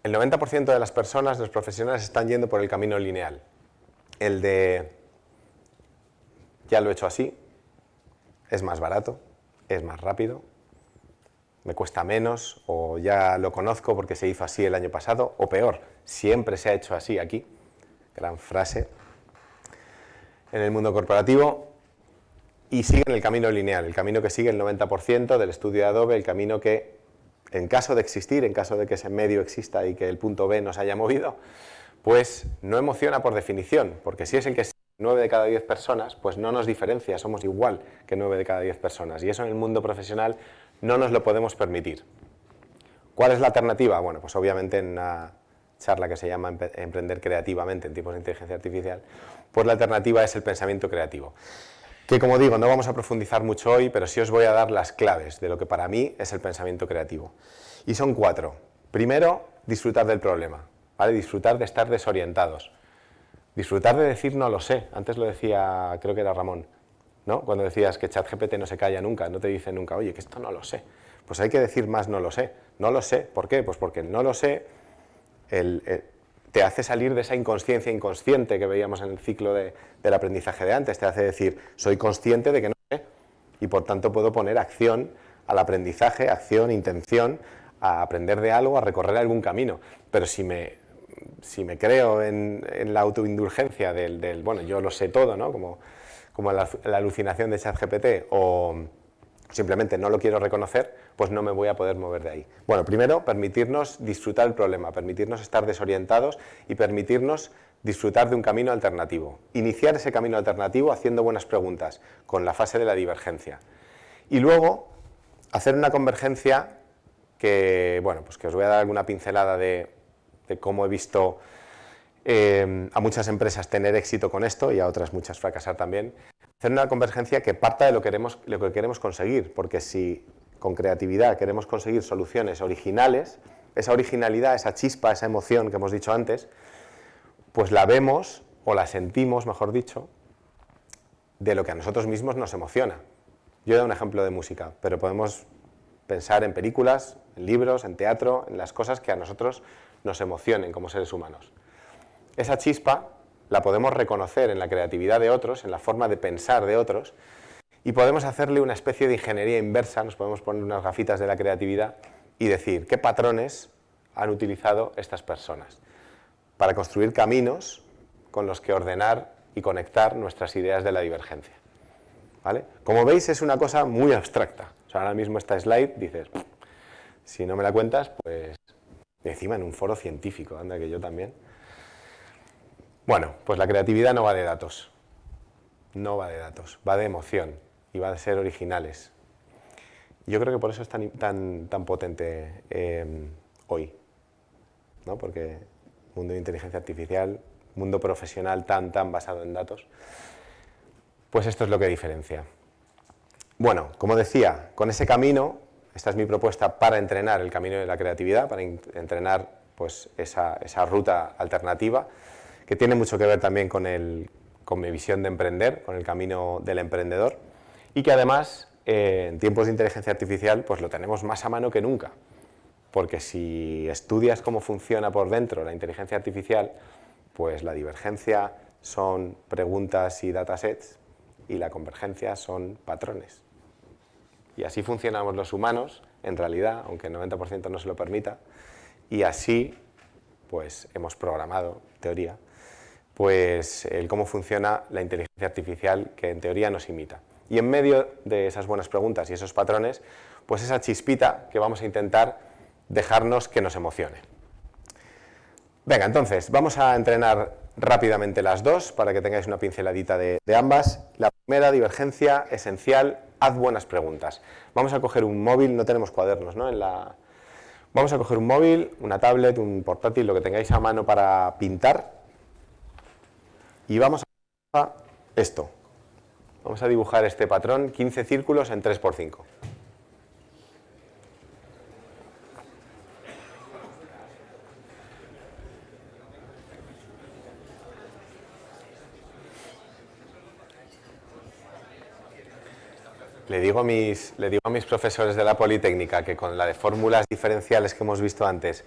El 90% de las personas, de los profesionales, están yendo por el camino lineal. El de, ya lo he hecho así, es más barato, es más rápido, me cuesta menos, o ya lo conozco porque se hizo así el año pasado, o peor, siempre se ha hecho así aquí. Gran frase. En el mundo corporativo, y siguen el camino lineal, el camino que sigue el 90% del estudio de Adobe, el camino que, en caso de existir, en caso de que ese medio exista y que el punto B nos haya movido, pues no emociona por definición, porque si es el que 9 de cada 10 personas, pues no nos diferencia, somos igual que 9 de cada 10 personas, y eso en el mundo profesional no nos lo podemos permitir. ¿Cuál es la alternativa? Bueno, pues obviamente en una charla que se llama Emprender creativamente en tiempos de inteligencia artificial, pues la alternativa es el pensamiento creativo. Que como digo, no vamos a profundizar mucho hoy, pero sí os voy a dar las claves de lo que para mí es el pensamiento creativo. Y son 4. Primero, disfrutar del problema, ¿vale? Disfrutar de estar desorientados. Disfrutar de decir no lo sé. Antes lo decía, creo que era Ramón, ¿no? Cuando decías que ChatGPT no se calla nunca, no te dice nunca, oye, que esto no lo sé. Pues hay que decir más no lo sé. No lo sé. ¿Por qué? Pues porque el no lo sé te hace salir de esa inconsciencia inconsciente que veíamos en el ciclo del aprendizaje de antes. Te hace decir, soy consciente de que no sé y por tanto puedo poner acción al aprendizaje, acción, intención, a aprender de algo, a recorrer algún camino. Pero si me creo en la autoindulgencia del bueno, yo lo sé todo, ¿no? Como la alucinación de ChatGPT, o simplemente no lo quiero reconocer, pues no me voy a poder mover de ahí. Bueno, primero, permitirnos disfrutar el problema, permitirnos estar desorientados y permitirnos disfrutar de un camino alternativo. Iniciar ese camino alternativo haciendo buenas preguntas, con la fase de la divergencia. Y luego, hacer una convergencia que, bueno, pues que os voy a dar alguna pincelada de cómo he visto a muchas empresas tener éxito con esto y a otras muchas fracasar también. Hacer una convergencia que parta de lo que queremos conseguir, porque si con creatividad queremos conseguir soluciones originales, esa originalidad, esa chispa, esa emoción que hemos dicho antes, pues la vemos o la sentimos, mejor dicho, de lo que a nosotros mismos nos emociona. Yo he dado un ejemplo de música, pero podemos pensar en películas, en libros, en teatro, en las cosas que a nosotros nos emocionen como seres humanos. Esa chispa la podemos reconocer en la creatividad de otros, en la forma de pensar de otros, y podemos hacerle una especie de ingeniería inversa, nos podemos poner unas gafitas de la creatividad y decir qué patrones han utilizado estas personas para construir caminos con los que ordenar y conectar nuestras ideas de la divergencia. ¿Vale? Como veis, es una cosa muy abstracta. O sea, ahora mismo esta slide, dices, si no me la cuentas, pues encima en un foro científico, anda que yo también. Bueno, pues la creatividad no va de datos, no va de datos, va de emoción y va de ser originales. Yo creo que por eso es tan potente hoy, ¿no? Porque mundo de inteligencia artificial, mundo profesional tan basado en datos, pues esto es lo que diferencia. Bueno, como decía, con ese camino, esta es mi propuesta para entrenar el camino de la creatividad, para entrenar pues, esa ruta alternativa, que tiene mucho que ver también con mi visión de emprender, con el camino del emprendedor, y que además, en tiempos de inteligencia artificial, pues lo tenemos más a mano que nunca, porque si estudias cómo funciona por dentro la inteligencia artificial, pues la divergencia son preguntas y datasets, y la convergencia son patrones. Y así funcionamos los humanos, en realidad, aunque el 90% no se lo permita, y así pues hemos programado, en teoría, pues el cómo funciona la inteligencia artificial que en teoría nos imita. Y en medio de esas buenas preguntas y esos patrones, pues esa chispita que vamos a intentar dejarnos que nos emocione. Venga, entonces, vamos a entrenar rápidamente las dos para que tengáis una pinceladita de ambas. La primera, divergencia, esencial, haz buenas preguntas. Vamos a coger un móvil, no tenemos cuadernos, ¿no? Vamos a coger un móvil, una tablet, un portátil, lo que tengáis a mano para pintar. Y vamos a esto. Vamos a dibujar este patrón, 15 círculos en 3×5. Le digo a mis profesores de la Politécnica que con la de fórmulas diferenciales que hemos visto antes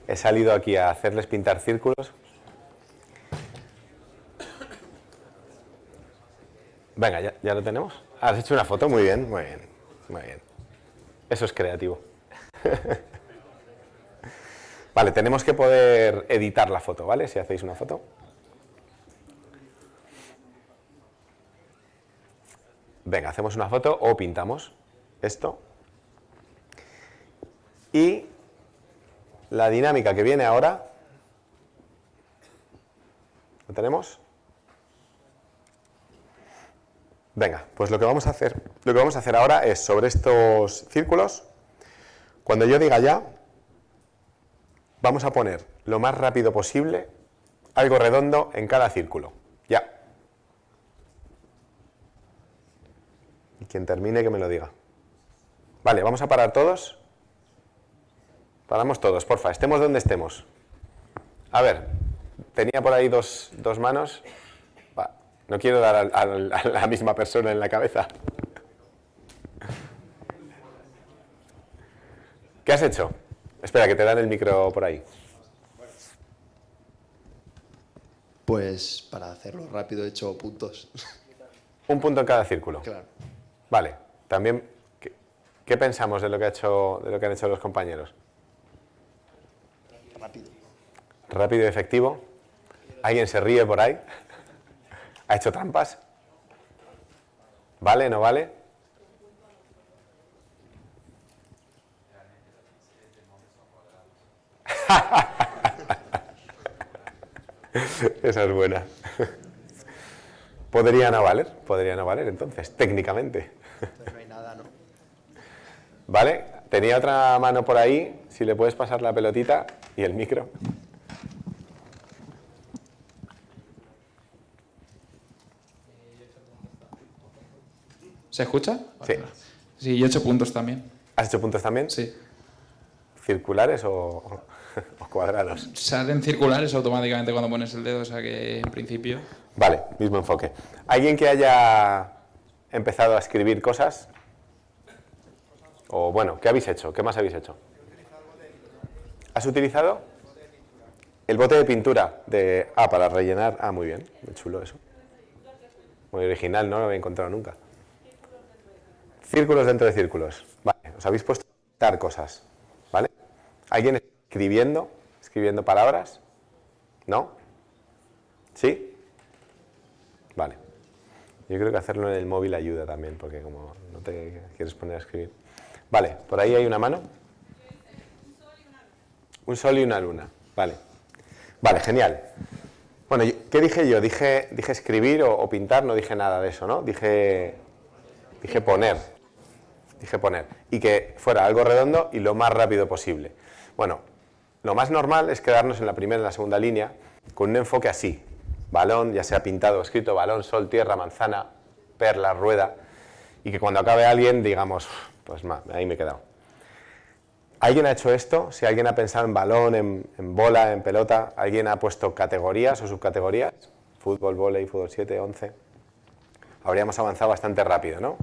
he salido aquí a hacerles pintar círculos. Venga, ¿ya lo tenemos? ¿Has hecho una foto? Muy bien, muy bien, muy bien. Eso es creativo. Vale, tenemos que poder editar la foto, ¿vale? Si hacéis una foto. Venga, hacemos una foto o pintamos esto. Y la dinámica que viene ahora, ¿lo tenemos? Venga, pues lo que vamos a hacer ahora es sobre estos círculos, cuando yo diga ya, vamos a poner lo más rápido posible algo redondo en cada círculo. Ya. Y quien termine que me lo diga. Vale, vamos a parar todos. Paramos todos, porfa, estemos donde estemos. A ver, tenía por ahí dos manos. Va, no quiero dar a la misma persona en la cabeza. ¿Qué has hecho? Espera, que te dan el micro por ahí. Pues para hacerlo rápido he hecho puntos. Un punto en cada círculo. Claro. Vale, también, ¿qué pensamos de lo que han hecho los compañeros? Rápido. Rápido y efectivo. ¿Alguien se ríe por ahí? ¿Ha hecho trampas? ¿Vale? ¿No vale? Esa es buena. Podría no valer entonces, técnicamente. Entonces no hay nada, ¿no? ¿Vale? Tenía otra mano por ahí, si le puedes pasar la pelotita y el micro. ¿Se escucha? Sí. Sí, yo he hecho puntos también. ¿Has hecho puntos también? Sí. ¿Circulares o cuadrados? Salen circulares automáticamente cuando pones el dedo, o sea que en principio... Vale, mismo enfoque. ¿Alguien que haya empezado a escribir cosas? O bueno, ¿qué habéis hecho? ¿Qué más habéis hecho? ¿Has utilizado? El bote de pintura para rellenar. Ah, muy bien, muy chulo eso. Muy original, no lo había encontrado nunca. Círculos dentro de círculos. Vale, os habéis puesto a pintar cosas, ¿vale? ¿Alguien escribiendo palabras? ¿No? ¿Sí? Vale. Yo creo que hacerlo en el móvil ayuda también, porque como no te quieres poner a escribir. Vale, por ahí hay una mano. Un sol y una luna. Vale. Vale, genial. Bueno, ¿qué dije yo? Dije escribir o pintar, no dije nada de eso, ¿no? Dije poner. Dije poner. Y que fuera algo redondo y lo más rápido posible. Bueno, lo más normal es quedarnos en la primera y en la segunda línea con un enfoque así. Balón, ya sea pintado o escrito, balón, sol, tierra, manzana, perla, rueda. Y que cuando acabe alguien digamos, pues ahí me he quedado. ¿Alguien ha hecho esto? Si alguien ha pensado en balón, en bola, en pelota, ¿alguien ha puesto categorías o subcategorías? Fútbol, vóley, fútbol 7, 11. Habríamos avanzado bastante rápido, ¿no?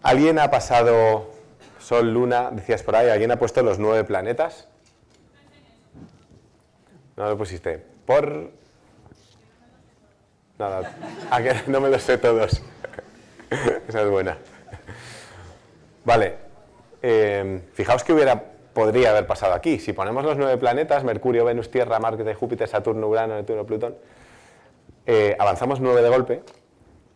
¿Alguien ha pasado sol, luna, decías por ahí? ¿Alguien ha puesto los 9 planetas? No lo pusiste. Por... Nada, que no me los sé todos. Esa es buena. Vale. Fijaos que podría haber pasado aquí. Si ponemos los 9 planetas, Mercurio, Venus, Tierra, Marte, Júpiter, Saturno, Urano, Neptuno, Plutón, avanzamos 9 de golpe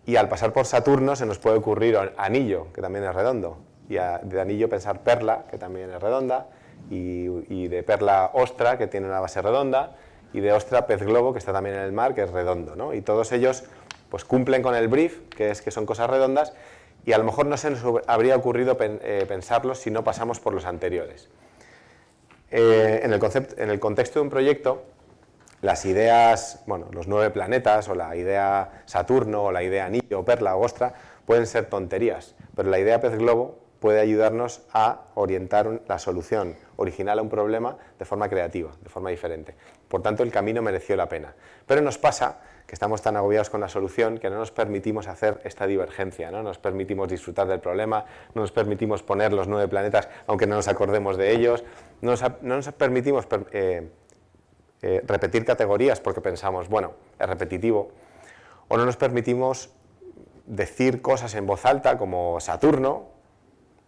y al pasar por Saturno se nos puede ocurrir anillo, que también es redondo, y de anillo pensar perla, que también es redonda, y de perla ostra, que tiene una base redonda, y de ostra pez globo, que está también en el mar, que es redondo, ¿no? Y todos ellos pues cumplen con el brief, que es que son cosas redondas, y a lo mejor no se nos habría ocurrido pensarlos si no pasamos por los anteriores. En el contexto de un proyecto, las ideas, bueno, los 9 planetas, o la idea Saturno, o la idea anillo, perla o ostra, pueden ser tonterías, pero la idea pez globo puede ayudarnos a orientar la solución original a un problema de forma creativa, de forma diferente. Por tanto, el camino mereció la pena. Pero nos pasa que estamos tan agobiados con la solución que no nos permitimos hacer esta divergencia, no nos permitimos disfrutar del problema, no nos permitimos poner los 9 planetas aunque no nos acordemos de ellos, no nos permitimos repetir categorías porque pensamos, bueno, es repetitivo, o no nos permitimos decir cosas en voz alta como Saturno,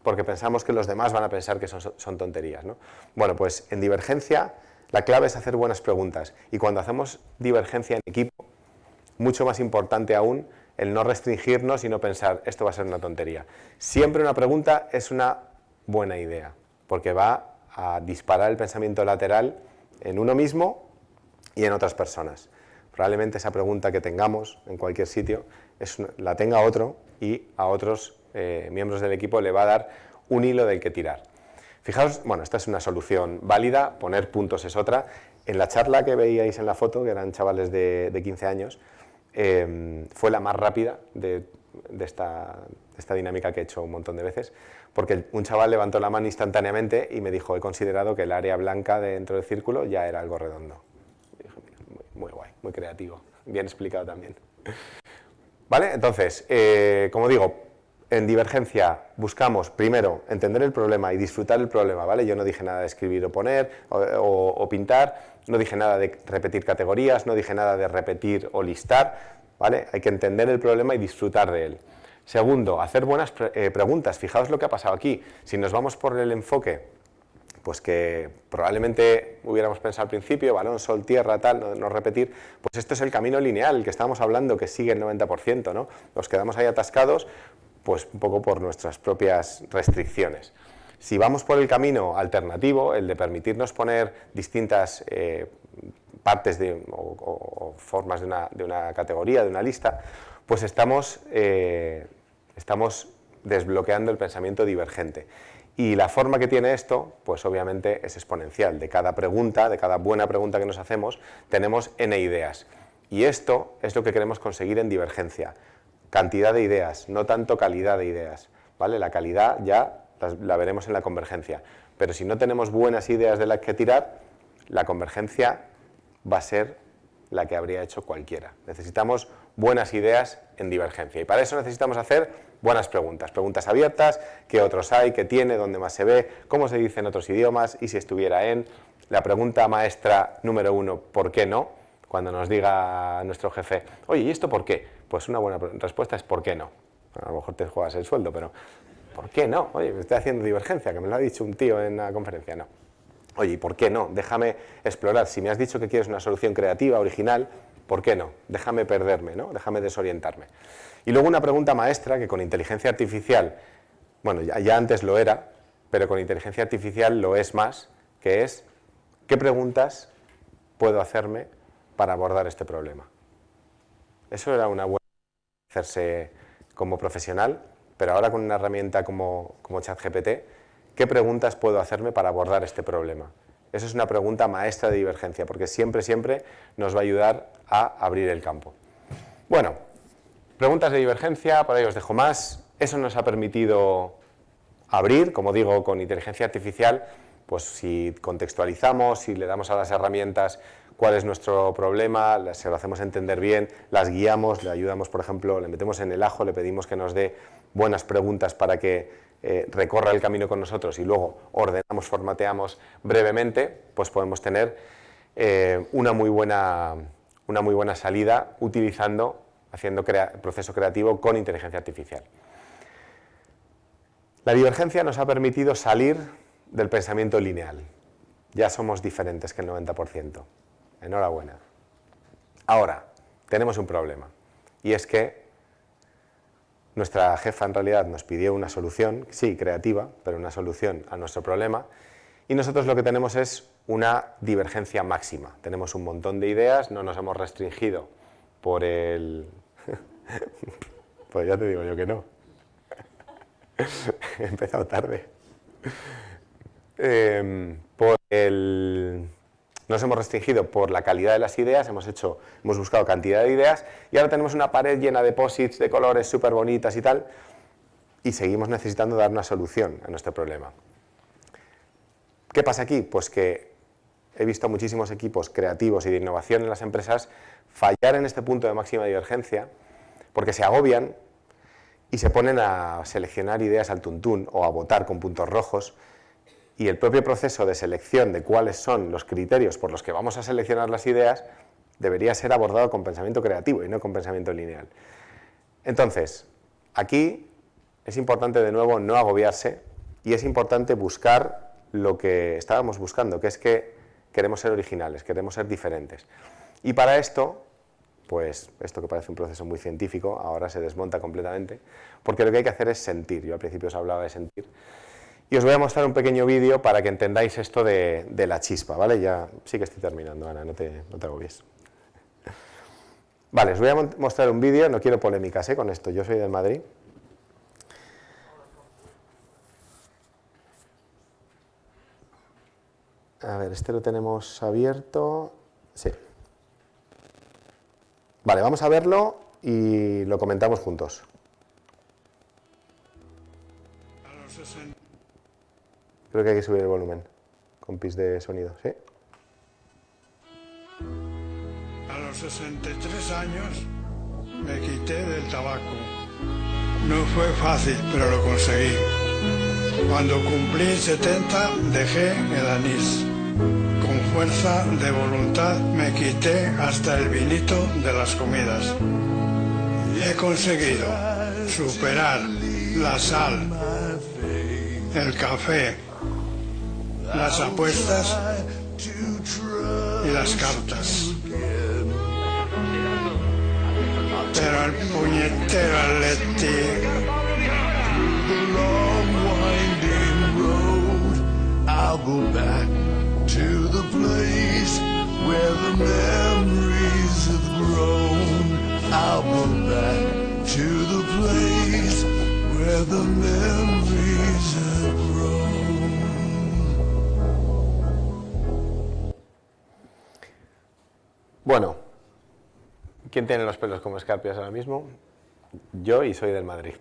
porque pensamos que los demás van a pensar que son tonterías, ¿no? Bueno, pues en divergencia la clave es hacer buenas preguntas, y cuando hacemos divergencia en equipo, mucho más importante aún el no restringirnos y no pensar, esto va a ser una tontería. Siempre una pregunta es una buena idea, porque va a disparar el pensamiento lateral en uno mismo y en otras personas. Probablemente esa pregunta que tengamos en cualquier sitio la tenga otro, y a otros miembros del equipo le va a dar un hilo del que tirar. Fijaos, bueno, esta es una solución válida, poner puntos es otra. En la charla que veíais en la foto, que eran chavales de 15 años, fue la más rápida de esta dinámica que he hecho un montón de veces, porque un chaval levantó la mano instantáneamente y me dijo, he considerado que el área blanca dentro del círculo ya era algo redondo. Y dije, muy guay, muy creativo, bien explicado también. ¿Vale? Entonces, como digo, en divergencia buscamos primero entender el problema y disfrutar el problema, ¿vale? Yo no dije nada de escribir o poner o pintar, no dije nada de repetir categorías, no dije nada de repetir o listar, ¿vale? Hay que entender el problema y disfrutar de él. Segundo, hacer buenas preguntas. Fijaos lo que ha pasado aquí. Si nos vamos por el enfoque, pues que probablemente hubiéramos pensado al principio, balón, sol, tierra, tal, no repetir, pues esto es el camino lineal, el que estábamos hablando, que sigue el 90%, ¿no? Nos quedamos ahí atascados, pues un poco por nuestras propias restricciones. Si vamos por el camino alternativo, el de permitirnos poner distintas partes o formas de una categoría, de una lista, pues estamos desbloqueando el pensamiento divergente. Y la forma que tiene esto, pues obviamente es exponencial. De cada pregunta, de cada buena pregunta que nos hacemos, tenemos N ideas. Y esto es lo que queremos conseguir en divergencia. Cantidad de ideas, no tanto calidad de ideas, ¿vale? La calidad ya la veremos en la convergencia, pero si no tenemos buenas ideas de las que tirar, la convergencia va a ser la que habría hecho cualquiera. Necesitamos buenas ideas en divergencia, y para eso necesitamos hacer buenas preguntas, preguntas abiertas, qué otros hay, qué tiene, dónde más se ve, cómo se dice en otros idiomas, y si estuviera en. La pregunta maestra número 1, ¿por qué no? Cuando nos diga nuestro jefe, oye, ¿y esto por qué? Pues una buena respuesta es ¿por qué no? A lo mejor te juegas el sueldo, pero ¿por qué no? Oye, me estoy haciendo divergencia, que me lo ha dicho un tío en una conferencia. No. Oye, ¿y por qué no? Déjame explorar. Si me has dicho que quieres una solución creativa, original, ¿por qué no? Déjame perderme, ¿no? Déjame desorientarme. Y luego una pregunta maestra que con inteligencia artificial, bueno, ya antes lo era, pero con inteligencia artificial lo es más, que es, ¿qué preguntas puedo hacerme para abordar este problema? Eso era una buena hacerse como profesional, pero ahora con una herramienta como ChatGPT, ¿qué preguntas puedo hacerme para abordar este problema? Eso es una pregunta maestra de divergencia, porque siempre nos va a ayudar a abrir el campo. Bueno, preguntas de divergencia, por ahí os dejo más. Eso nos ha permitido abrir, como digo, con inteligencia artificial, pues si contextualizamos, si le damos a las herramientas cuál es nuestro problema, se lo hacemos entender bien, las guiamos, le ayudamos, por ejemplo, le metemos en el ajo, le pedimos que nos dé buenas preguntas para que recorra el camino con nosotros y luego ordenamos, formateamos brevemente, pues podemos tener una muy buena salida haciendo proceso creativo con inteligencia artificial. La divergencia nos ha permitido salir del pensamiento lineal. Ya somos diferentes que el 90%. Enhorabuena. Ahora, tenemos un problema, y es que nuestra jefa en realidad nos pidió una solución, sí, creativa, pero una solución a nuestro problema, y nosotros lo que tenemos es una divergencia máxima. Tenemos un montón de ideas, no nos hemos restringido por el... Pues ya te digo yo que no. He empezado tarde. Nos hemos restringido por la calidad de las ideas, hemos buscado cantidad de ideas y ahora tenemos una pared llena de posits de colores súper bonitas y tal, y seguimos necesitando dar una solución a nuestro problema. ¿Qué pasa aquí? Pues que he visto muchísimos equipos creativos y de innovación en las empresas fallar en este punto de máxima divergencia porque se agobian y se ponen a seleccionar ideas al tuntún o a votar con puntos rojos, y el propio proceso de selección de cuáles son los criterios por los que vamos a seleccionar las ideas debería ser abordado con pensamiento creativo y no con pensamiento lineal. Entonces, aquí es importante de nuevo no agobiarse y es importante buscar lo que estábamos buscando, que es que queremos ser originales, queremos ser diferentes. Y para esto, pues esto que parece un proceso muy científico, ahora se desmonta completamente, porque lo que hay que hacer es sentir. Yo al principio os hablaba de sentir. Y os voy a mostrar un pequeño vídeo para que entendáis esto de la chispa, ¿vale? Ya sí que estoy terminando, Ana, no te agobies. Vale, os voy a mostrar un vídeo, no quiero polémicas con esto, yo soy del Madrid. A ver, este lo tenemos abierto. Sí. Vale, vamos a verlo y lo comentamos juntos. Creo que hay que subir el volumen con pis de sonido, ¿sí? A los 63 años me quité del tabaco. No fue fácil, pero lo conseguí. Cuando cumplí 70 dejé el anís. Con fuerza de voluntad me quité hasta el vinito de las comidas. He conseguido superar la sal, el café, las apuestas y las cartas. Pero el puñetero Atleti I'll go back to the place where the memories have grown. I'll go back to the place where the memories have grown. Bueno, ¿quién tiene los pelos como escarpias ahora mismo? Yo, y soy del Madrid.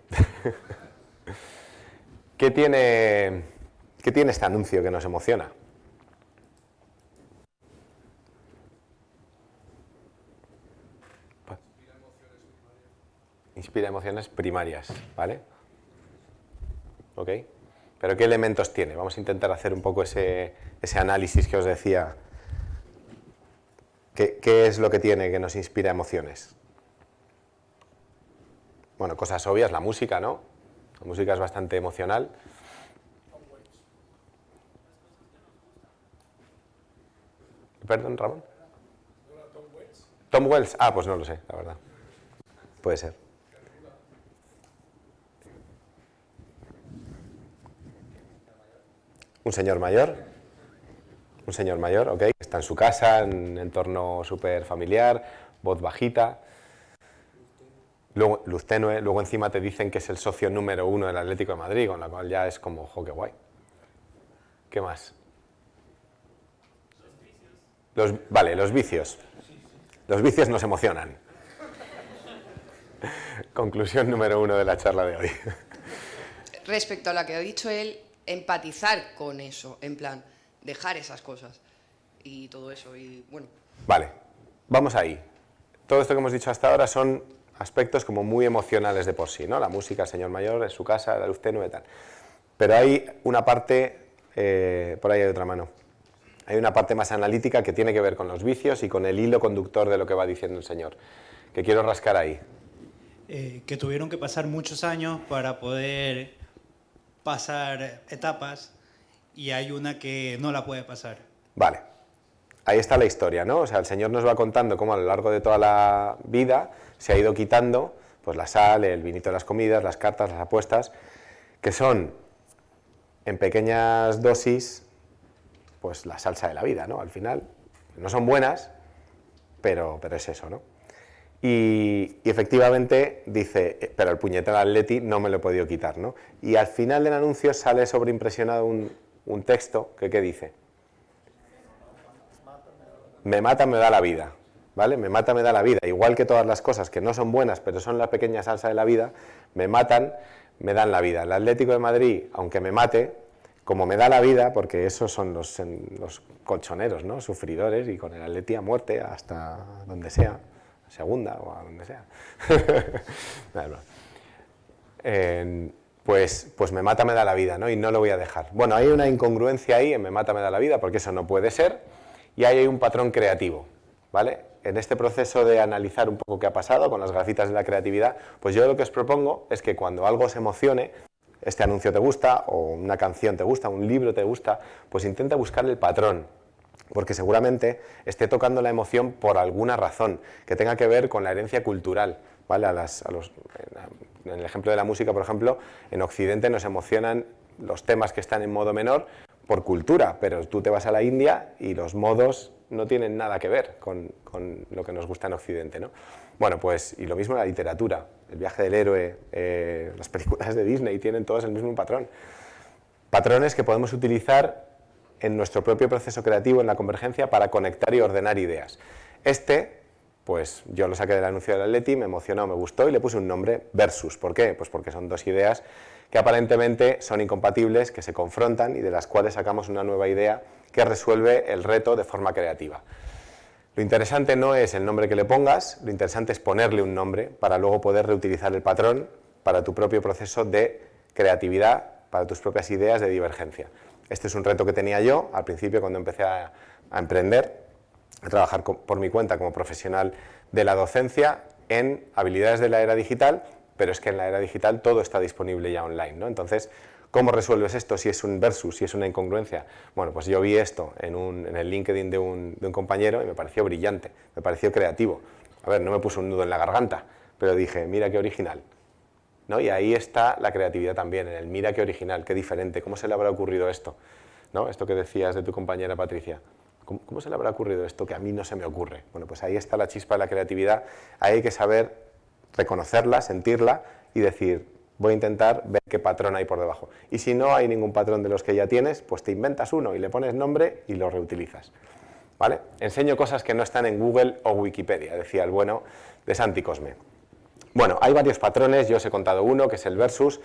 ¿Qué tiene este anuncio que nos emociona? Inspira emociones primarias, ¿vale? ¿Ok? ¿Pero qué elementos tiene? Vamos a intentar hacer un poco ese análisis que os decía. ¿Qué es lo que tiene que nos inspira emociones? Bueno, cosas obvias, la música, ¿no? La música es bastante emocional. ¿Perdón, Ramón? ¿Tom Waits? Ah, pues no lo sé, la verdad. Puede ser. Un señor mayor. Un señor mayor, ok, que está en su casa, en un entorno súper familiar, voz bajita. Luego, luz tenue, luego encima te dicen que es el socio número 1 del Atlético de Madrid, con la cual ya es como, jo, qué guay. ¿Qué más? Vale, los vicios. Los vicios nos emocionan. Conclusión número 1 de la charla de hoy. Respecto a lo que ha dicho él, empatizar con eso, en plan, dejar esas cosas y todo eso, y bueno. Vale, vamos ahí. Todo esto que hemos dicho hasta ahora son aspectos como muy emocionales de por sí, ¿no? La música, el señor mayor, en su casa, la luz tenue y tal. Pero hay una parte, por ahí hay otra mano, hay una parte más analítica que tiene que ver con los vicios y con el hilo conductor de lo que va diciendo el señor, que quiero rascar ahí. Que tuvieron que pasar muchos años para poder pasar etapas y hay una que no la puede pasar. Vale, ahí está la historia, ¿no? O sea, el señor nos va contando cómo a lo largo de toda la vida se ha ido quitando pues la sal, el vinito de las comidas, las cartas, las apuestas, que son en pequeñas dosis pues la salsa de la vida, ¿no? Al final, no son buenas, pero es eso, ¿no? Y efectivamente dice, pero el puñetero Atleti no me lo he podido quitar, ¿no? Y al final del anuncio sale sobreimpresionado un texto que ¿qué dice? Me mata, me da la vida, ¿vale? Me mata, me da la vida. Igual que todas las cosas que no son buenas, pero son la pequeña salsa de la vida, me matan, me dan la vida. El Atlético de Madrid, aunque me mate, como me da la vida, porque esos son los colchoneros, ¿no? Sufridores, y con el Atleti a muerte hasta donde sea, segunda o a donde sea. Pues me mata, me da la vida, ¿no? Y no lo voy a dejar. Bueno, hay una incongruencia ahí en me mata, me da la vida, porque eso no puede ser, y ahí hay un patrón creativo, ¿vale? En este proceso de analizar un poco qué ha pasado con las grafitas de la creatividad, pues yo lo que os propongo es que cuando algo os emocione, este anuncio te gusta, o una canción te gusta, un libro te gusta, pues intenta buscar el patrón, porque seguramente esté tocando la emoción por alguna razón, que tenga que ver con la herencia cultural, ¿vale? En el ejemplo de la música, por ejemplo, en Occidente nos emocionan los temas que están en modo menor por cultura, pero tú te vas a la India y los modos no tienen nada que ver con lo que nos gusta en Occidente, ¿no? Bueno, pues, y lo mismo en la literatura, El viaje del héroe, las películas de Disney tienen todos el mismo patrón. Patrones que podemos utilizar en nuestro propio proceso creativo, en la convergencia, para conectar y ordenar ideas. Pues yo lo saqué del anuncio del Atleti, me emocionó, me gustó y le puse un nombre, Versus. ¿Por qué? Pues porque son dos ideas que aparentemente son incompatibles, que se confrontan y de las cuales sacamos una nueva idea que resuelve el reto de forma creativa. Lo interesante no es el nombre que le pongas, lo interesante es ponerle un nombre para luego poder reutilizar el patrón para tu propio proceso de creatividad, para tus propias ideas de divergencia. Este es un reto que tenía yo al principio cuando empecé a emprender, a trabajar por mi cuenta como profesional de la docencia en habilidades de la era digital, pero es que en la era digital todo está disponible ya online, ¿no? Entonces, ¿cómo resuelves esto si es un versus, si es una incongruencia? Bueno, pues yo vi esto en el LinkedIn de un compañero y me pareció brillante, me pareció creativo. A ver, no me puso un nudo en la garganta, pero dije, mira qué original, ¿no? Y ahí está la creatividad también, en el mira qué original, qué diferente, ¿cómo se le habrá ocurrido esto? ¿No? Esto que decías de tu compañera Patricia. ¿Cómo se le habrá ocurrido esto que a mí no se me ocurre? Bueno, pues ahí está la chispa de la creatividad, ahí hay que saber reconocerla, sentirla y decir, voy a intentar ver qué patrón hay por debajo. Y si no hay ningún patrón de los que ya tienes, pues te inventas uno y le pones nombre y lo reutilizas, ¿vale? Enseño cosas que no están en Google o Wikipedia, decía el bueno de Santi Cosme. Bueno, hay varios patrones, yo os he contado uno, que es el versus.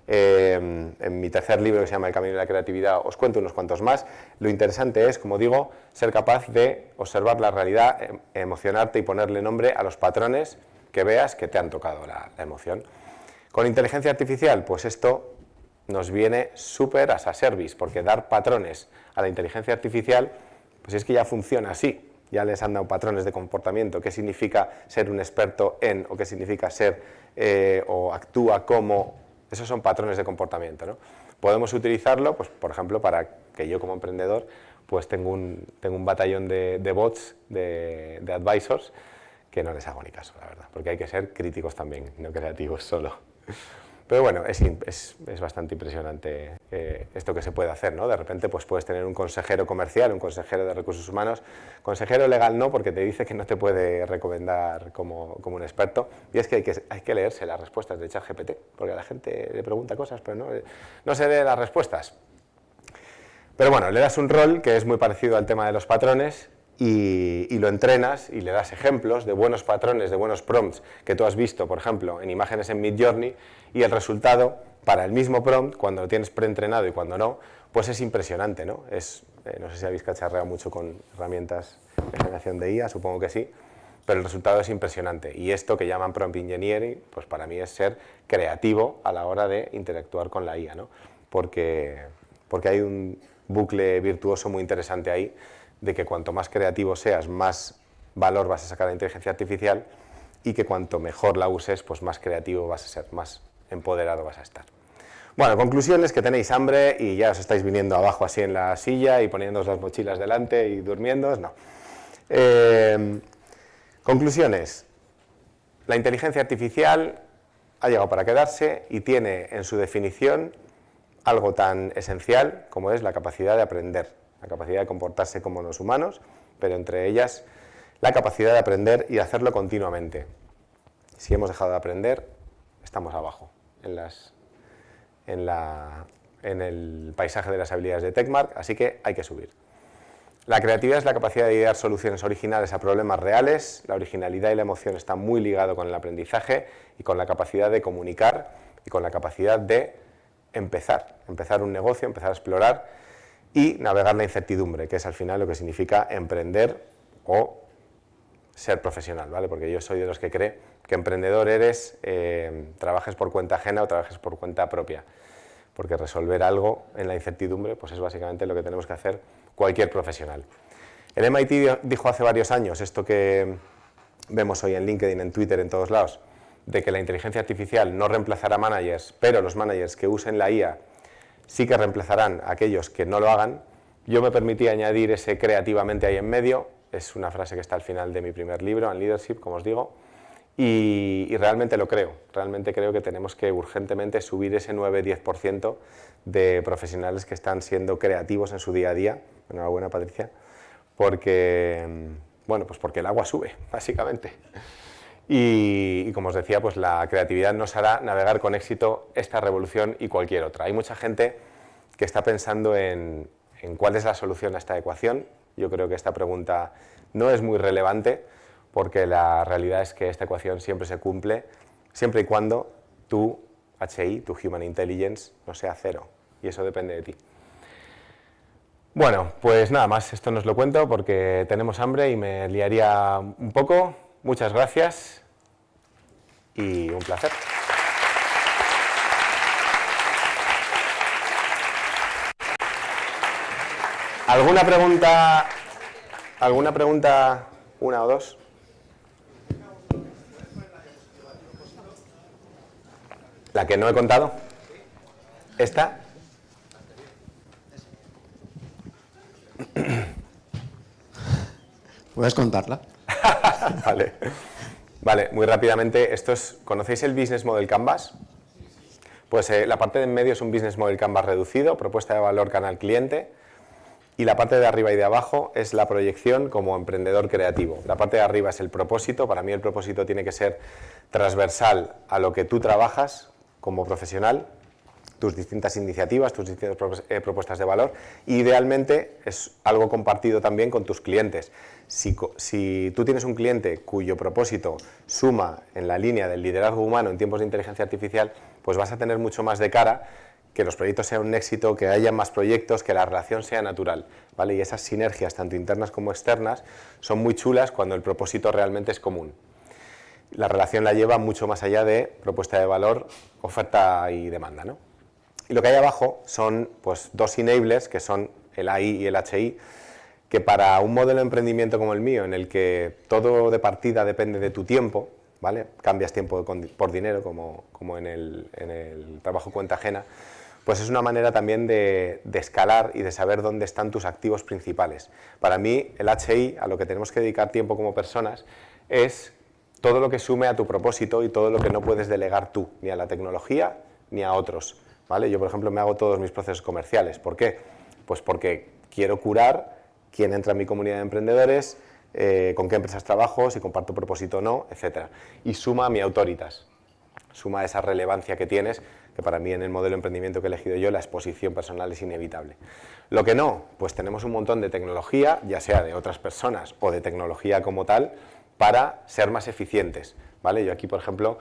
En mi tercer libro, que se llama El camino de la creatividad, os cuento unos cuantos más. Lo interesante es, como digo, ser capaz de observar la realidad, emocionarte y ponerle nombre a los patrones que veas que te han tocado la emoción. Con inteligencia artificial, pues esto nos viene súper as a service, porque dar patrones a la inteligencia artificial, pues es que ya funciona así. Ya les han dado patrones de comportamiento, qué significa ser un experto en, o qué significa ser o actúa como. Esos son patrones de comportamiento, ¿no? Podemos utilizarlo, pues, por ejemplo, para que yo como emprendedor pues tengo un batallón de bots, de advisors, que no les hago ni caso, la verdad, porque hay que ser críticos también, no creativos solo. Pero bueno, es bastante impresionante esto que se puede hacer, ¿no? De repente pues puedes tener un consejero comercial, un consejero de recursos humanos, consejero legal no, porque te dice que no te puede recomendar como un experto, y es que hay que leerse las respuestas de ChatGPT, porque a la gente le pregunta cosas, pero no se lee las respuestas. Pero bueno, le das un rol que es muy parecido al tema de los patrones, y lo entrenas y le das ejemplos de buenos patrones, de buenos prompts que tú has visto, por ejemplo, en imágenes en Midjourney, y el resultado para el mismo prompt, cuando lo tienes preentrenado y cuando no, pues es impresionante, ¿no? No sé si habéis cacharreado mucho con herramientas de generación de IA, supongo que sí, pero el resultado es impresionante. Y esto que llaman prompt engineering, pues para mí es ser creativo a la hora de interactuar con la IA, ¿no? Porque hay un bucle virtuoso muy interesante ahí, de que cuanto más creativo seas, más valor vas a sacar a la inteligencia artificial, y que cuanto mejor la uses, pues más creativo vas a ser, más empoderado vas a estar. Bueno, conclusiones, que tenéis hambre y ya os estáis viniendo abajo así en la silla y poniéndoos las mochilas delante y durmiéndoos, no. Conclusiones. La inteligencia artificial ha llegado para quedarse y tiene en su definición algo tan esencial como es la capacidad de aprender. la capacidad de comportarse como los humanos, pero entre ellas la capacidad de aprender y de hacerlo continuamente. Si hemos dejado de aprender, estamos abajo en el paisaje de las habilidades de Techmark, así que hay que subir. La creatividad es la capacidad de idear soluciones originales a problemas reales. La originalidad y la emoción están muy ligados con el aprendizaje y con la capacidad de comunicar y con la capacidad de empezar un negocio, empezar a explorar y navegar la incertidumbre, que es al final lo que significa emprender o ser profesional, ¿vale? Porque yo soy de los que cree que emprendedor eres, trabajes por cuenta ajena o trabajes por cuenta propia, porque resolver algo en la incertidumbre pues es básicamente lo que tenemos que hacer cualquier profesional. El MIT dijo hace varios años, esto que vemos hoy en LinkedIn, en Twitter, en todos lados, de que la inteligencia artificial no reemplazará managers, pero los managers que usen la IA sí que reemplazarán a aquellos que no lo hagan. Yo me permití añadir ese creativamente ahí en medio, es una frase que está al final de mi primer libro, en Leadership, como os digo, y realmente lo creo, realmente creo que tenemos que urgentemente subir ese 9-10% de profesionales que están siendo creativos en su día a día. Enhorabuena, Patricia, porque, bueno, pues porque el agua sube, básicamente. Y como os decía, pues la creatividad nos hará navegar con éxito esta revolución y cualquier otra. Hay mucha gente que está pensando en cuál es la solución a esta ecuación. Yo creo que esta pregunta no es muy relevante, porque la realidad es que esta ecuación siempre se cumple, siempre y cuando tu HI, tu Human Intelligence, no sea cero, y eso depende de ti. Bueno, pues nada más, esto no os lo cuento porque tenemos hambre y me liaría un poco. Muchas gracias y un placer. ¿Alguna pregunta? ¿Alguna pregunta? ¿Una o dos? ¿La que no he contado? ¿Esta? ¿Puedes contarla? Vale, muy rápidamente. ¿Conocéis el Business Model Canvas? Pues la parte de en medio es un Business Model Canvas reducido, propuesta de valor canal cliente, y la parte de arriba y de abajo es la proyección como emprendedor creativo. La parte de arriba es el propósito. Para mí el propósito tiene que ser transversal a lo que tú trabajas como profesional, tus distintas iniciativas, tus distintas propuestas de valor, y idealmente es algo compartido también con tus clientes. Si tú tienes un cliente cuyo propósito suma en la línea del liderazgo humano en tiempos de inteligencia artificial, pues vas a tener mucho más de cara que los proyectos sean un éxito, que haya más proyectos, que la relación sea natural, ¿vale? Y esas sinergias, tanto internas como externas, son muy chulas cuando el propósito realmente es común. La relación la lleva mucho más allá de propuesta de valor, oferta y demanda, ¿no? Y lo que hay abajo son pues, dos enablers, que son el AI y el HI, que para un modelo de emprendimiento como el mío, en el que todo de partida depende de tu tiempo, ¿vale? Cambias tiempo por dinero, como en el trabajo cuenta ajena, pues es una manera también de escalar y de saber dónde están tus activos principales. Para mí, el HI, a lo que tenemos que dedicar tiempo como personas, es todo lo que sume a tu propósito y todo lo que no puedes delegar tú, ni a la tecnología ni a otros, ¿vale? Yo, por ejemplo, me hago todos mis procesos comerciales. ¿Por qué? Pues porque quiero curar quién entra en mi comunidad de emprendedores, con qué empresas trabajo, si comparto propósito o no, etc. Y suma a mi autoritas, suma a esa relevancia que tienes, que para mí en el modelo de emprendimiento que he elegido yo, la exposición personal es inevitable. Lo que no, pues tenemos un montón de tecnología, ya sea de otras personas o de tecnología como tal, para ser más eficientes, ¿vale? Yo aquí, por ejemplo,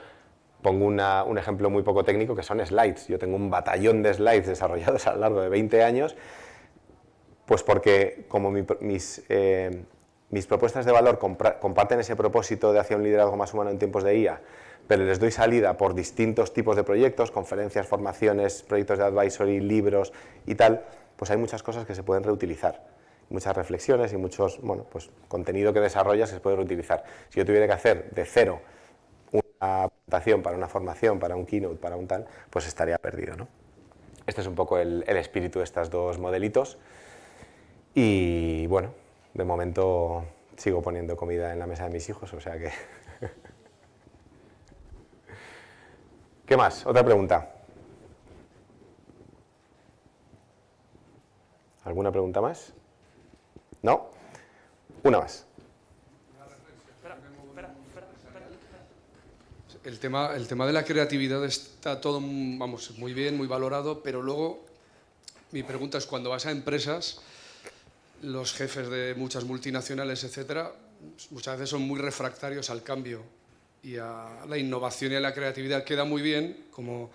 pongo un ejemplo muy poco técnico, que son slides. Yo tengo un batallón de slides desarrollados a lo largo de 20 años, pues porque como mis propuestas de valor comparten ese propósito de hacer un liderazgo más humano en tiempos de IA, pero les doy salida por distintos tipos de proyectos, conferencias, formaciones, proyectos de advisory, libros y tal, pues hay muchas cosas que se pueden reutilizar. Muchas reflexiones y muchos, bueno, pues contenido que desarrollas que se puede reutilizar. Si yo tuviera que hacer de cero una presentación para una formación, para un keynote, para un tal, pues estaría perdido, ¿no? Este es un poco el espíritu de estos dos modelitos. Y bueno, de momento sigo poniendo comida en la mesa de mis hijos, o sea que... ¿Qué más? ¿Otra pregunta? ¿Alguna pregunta más? ¿no? Una más. El tema de la creatividad está todo, vamos, muy bien, muy valorado, pero luego mi pregunta es, cuando vas a empresas, los jefes de muchas multinacionales, etcétera, muchas veces son muy refractarios al cambio y a la innovación y a la creatividad. Queda muy bien como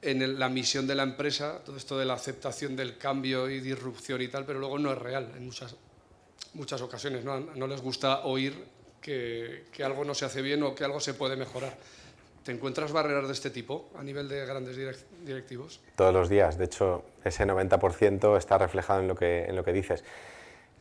en la misión de la empresa, todo esto de la aceptación del cambio y disrupción y tal, pero luego no es real en muchas ocasiones, ¿no? No les gusta oír que algo no se hace bien o que algo se puede mejorar. ¿Te encuentras barreras de este tipo a nivel de grandes directivos? Todos los días, de hecho, ese 90% está reflejado en lo que dices.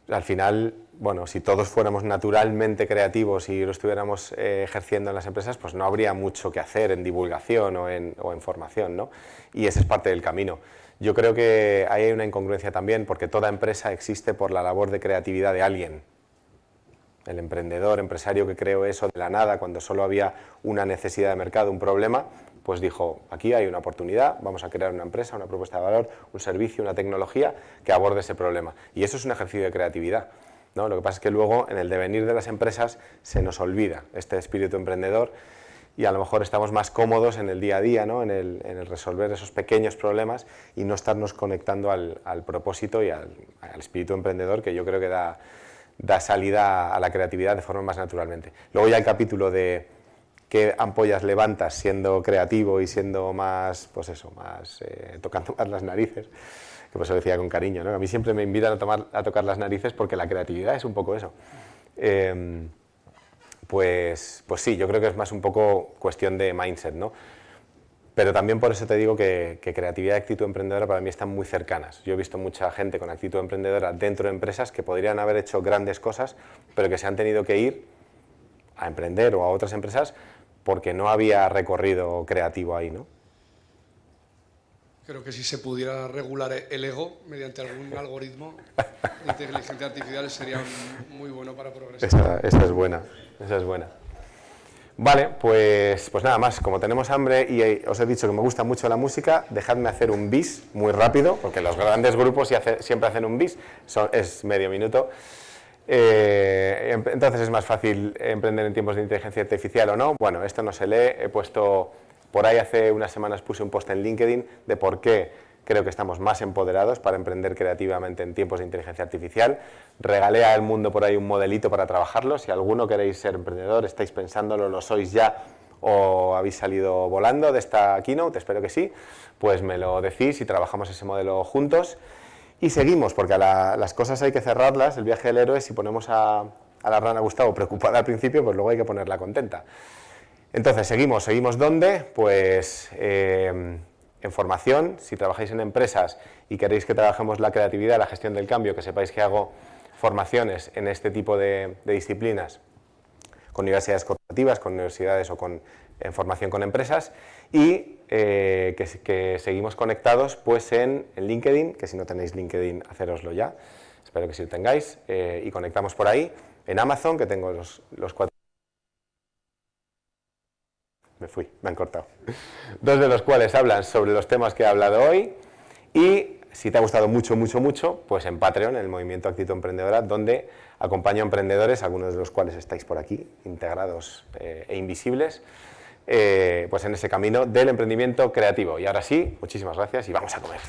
Al final, bueno, si todos fuéramos naturalmente creativos y lo estuviéramos ejerciendo en las empresas, pues no habría mucho que hacer en divulgación o en formación, ¿no? Y ese es parte del camino. Yo creo que ahí hay una incongruencia también, porque toda empresa existe por la labor de creatividad de alguien. El emprendedor, empresario que creó eso de la nada, cuando solo había una necesidad de mercado, un problema, pues dijo, aquí hay una oportunidad, vamos a crear una empresa, una propuesta de valor, un servicio, una tecnología que aborde ese problema. Y eso es un ejercicio de creatividad, ¿no? Lo que pasa es que luego, en el devenir de las empresas, se nos olvida este espíritu emprendedor y a lo mejor estamos más cómodos en el día a día, ¿no? en el resolver esos pequeños problemas y no estarnos conectando al propósito y al espíritu emprendedor, que yo creo que da salida a la creatividad de forma más naturalmente. Luego ya el capítulo de qué ampollas levantas siendo creativo y siendo más, pues eso, más tocando más las narices, que por eso decía con cariño, ¿no? A mí siempre me invitan a tocar las narices porque la creatividad es un poco eso. Pues sí, yo creo que es más un poco cuestión de mindset, ¿no? Pero también por eso te digo que creatividad y actitud emprendedora para mí están muy cercanas. Yo he visto mucha gente con actitud emprendedora dentro de empresas que podrían haber hecho grandes cosas, pero que se han tenido que ir a emprender o a otras empresas porque no había recorrido creativo ahí, ¿no? Creo que si se pudiera regular el ego mediante algún algoritmo de inteligencia artificial sería muy bueno para progresar. Esa es buena, esa es buena. Vale, pues nada más, como tenemos hambre y os he dicho que me gusta mucho la música, dejadme hacer un bis muy rápido, porque los grandes grupos siempre hacen un bis, es medio minuto. Entonces es más fácil emprender en tiempos de inteligencia artificial o no. Bueno, esto no se lee, he puesto, por ahí hace unas semanas puse un post en LinkedIn de por qué creo que estamos más empoderados para emprender creativamente en tiempos de inteligencia artificial. Regalé al mundo por ahí un modelito para trabajarlo. Si alguno queréis ser emprendedor, estáis pensándolo, lo sois ya o habéis salido volando de esta keynote, espero que sí, pues me lo decís y trabajamos ese modelo juntos. Y seguimos, porque a las cosas hay que cerrarlas, el viaje del héroe, si ponemos a la rana Gustavo preocupada al principio, pues luego hay que ponerla contenta. Entonces, ¿seguimos dónde? Pues en formación, si trabajáis en empresas y queréis que trabajemos la creatividad, la gestión del cambio, que sepáis que hago formaciones en este tipo de disciplinas con universidades corporativas, con universidades o en formación con empresas, y que seguimos conectados pues en LinkedIn, que si no tenéis LinkedIn, hacéroslo ya, espero que sí lo tengáis, y conectamos por ahí, en Amazon, que tengo los 4... me han cortado. 2 de los cuales hablan sobre los temas que he hablado hoy, y si te ha gustado mucho, pues en Patreon, en el Movimiento Actitud Emprendedora, donde acompaño a emprendedores, algunos de los cuales estáis por aquí, integrados e invisibles, pues en ese camino del emprendimiento creativo. Y ahora sí, muchísimas gracias y vamos a comer.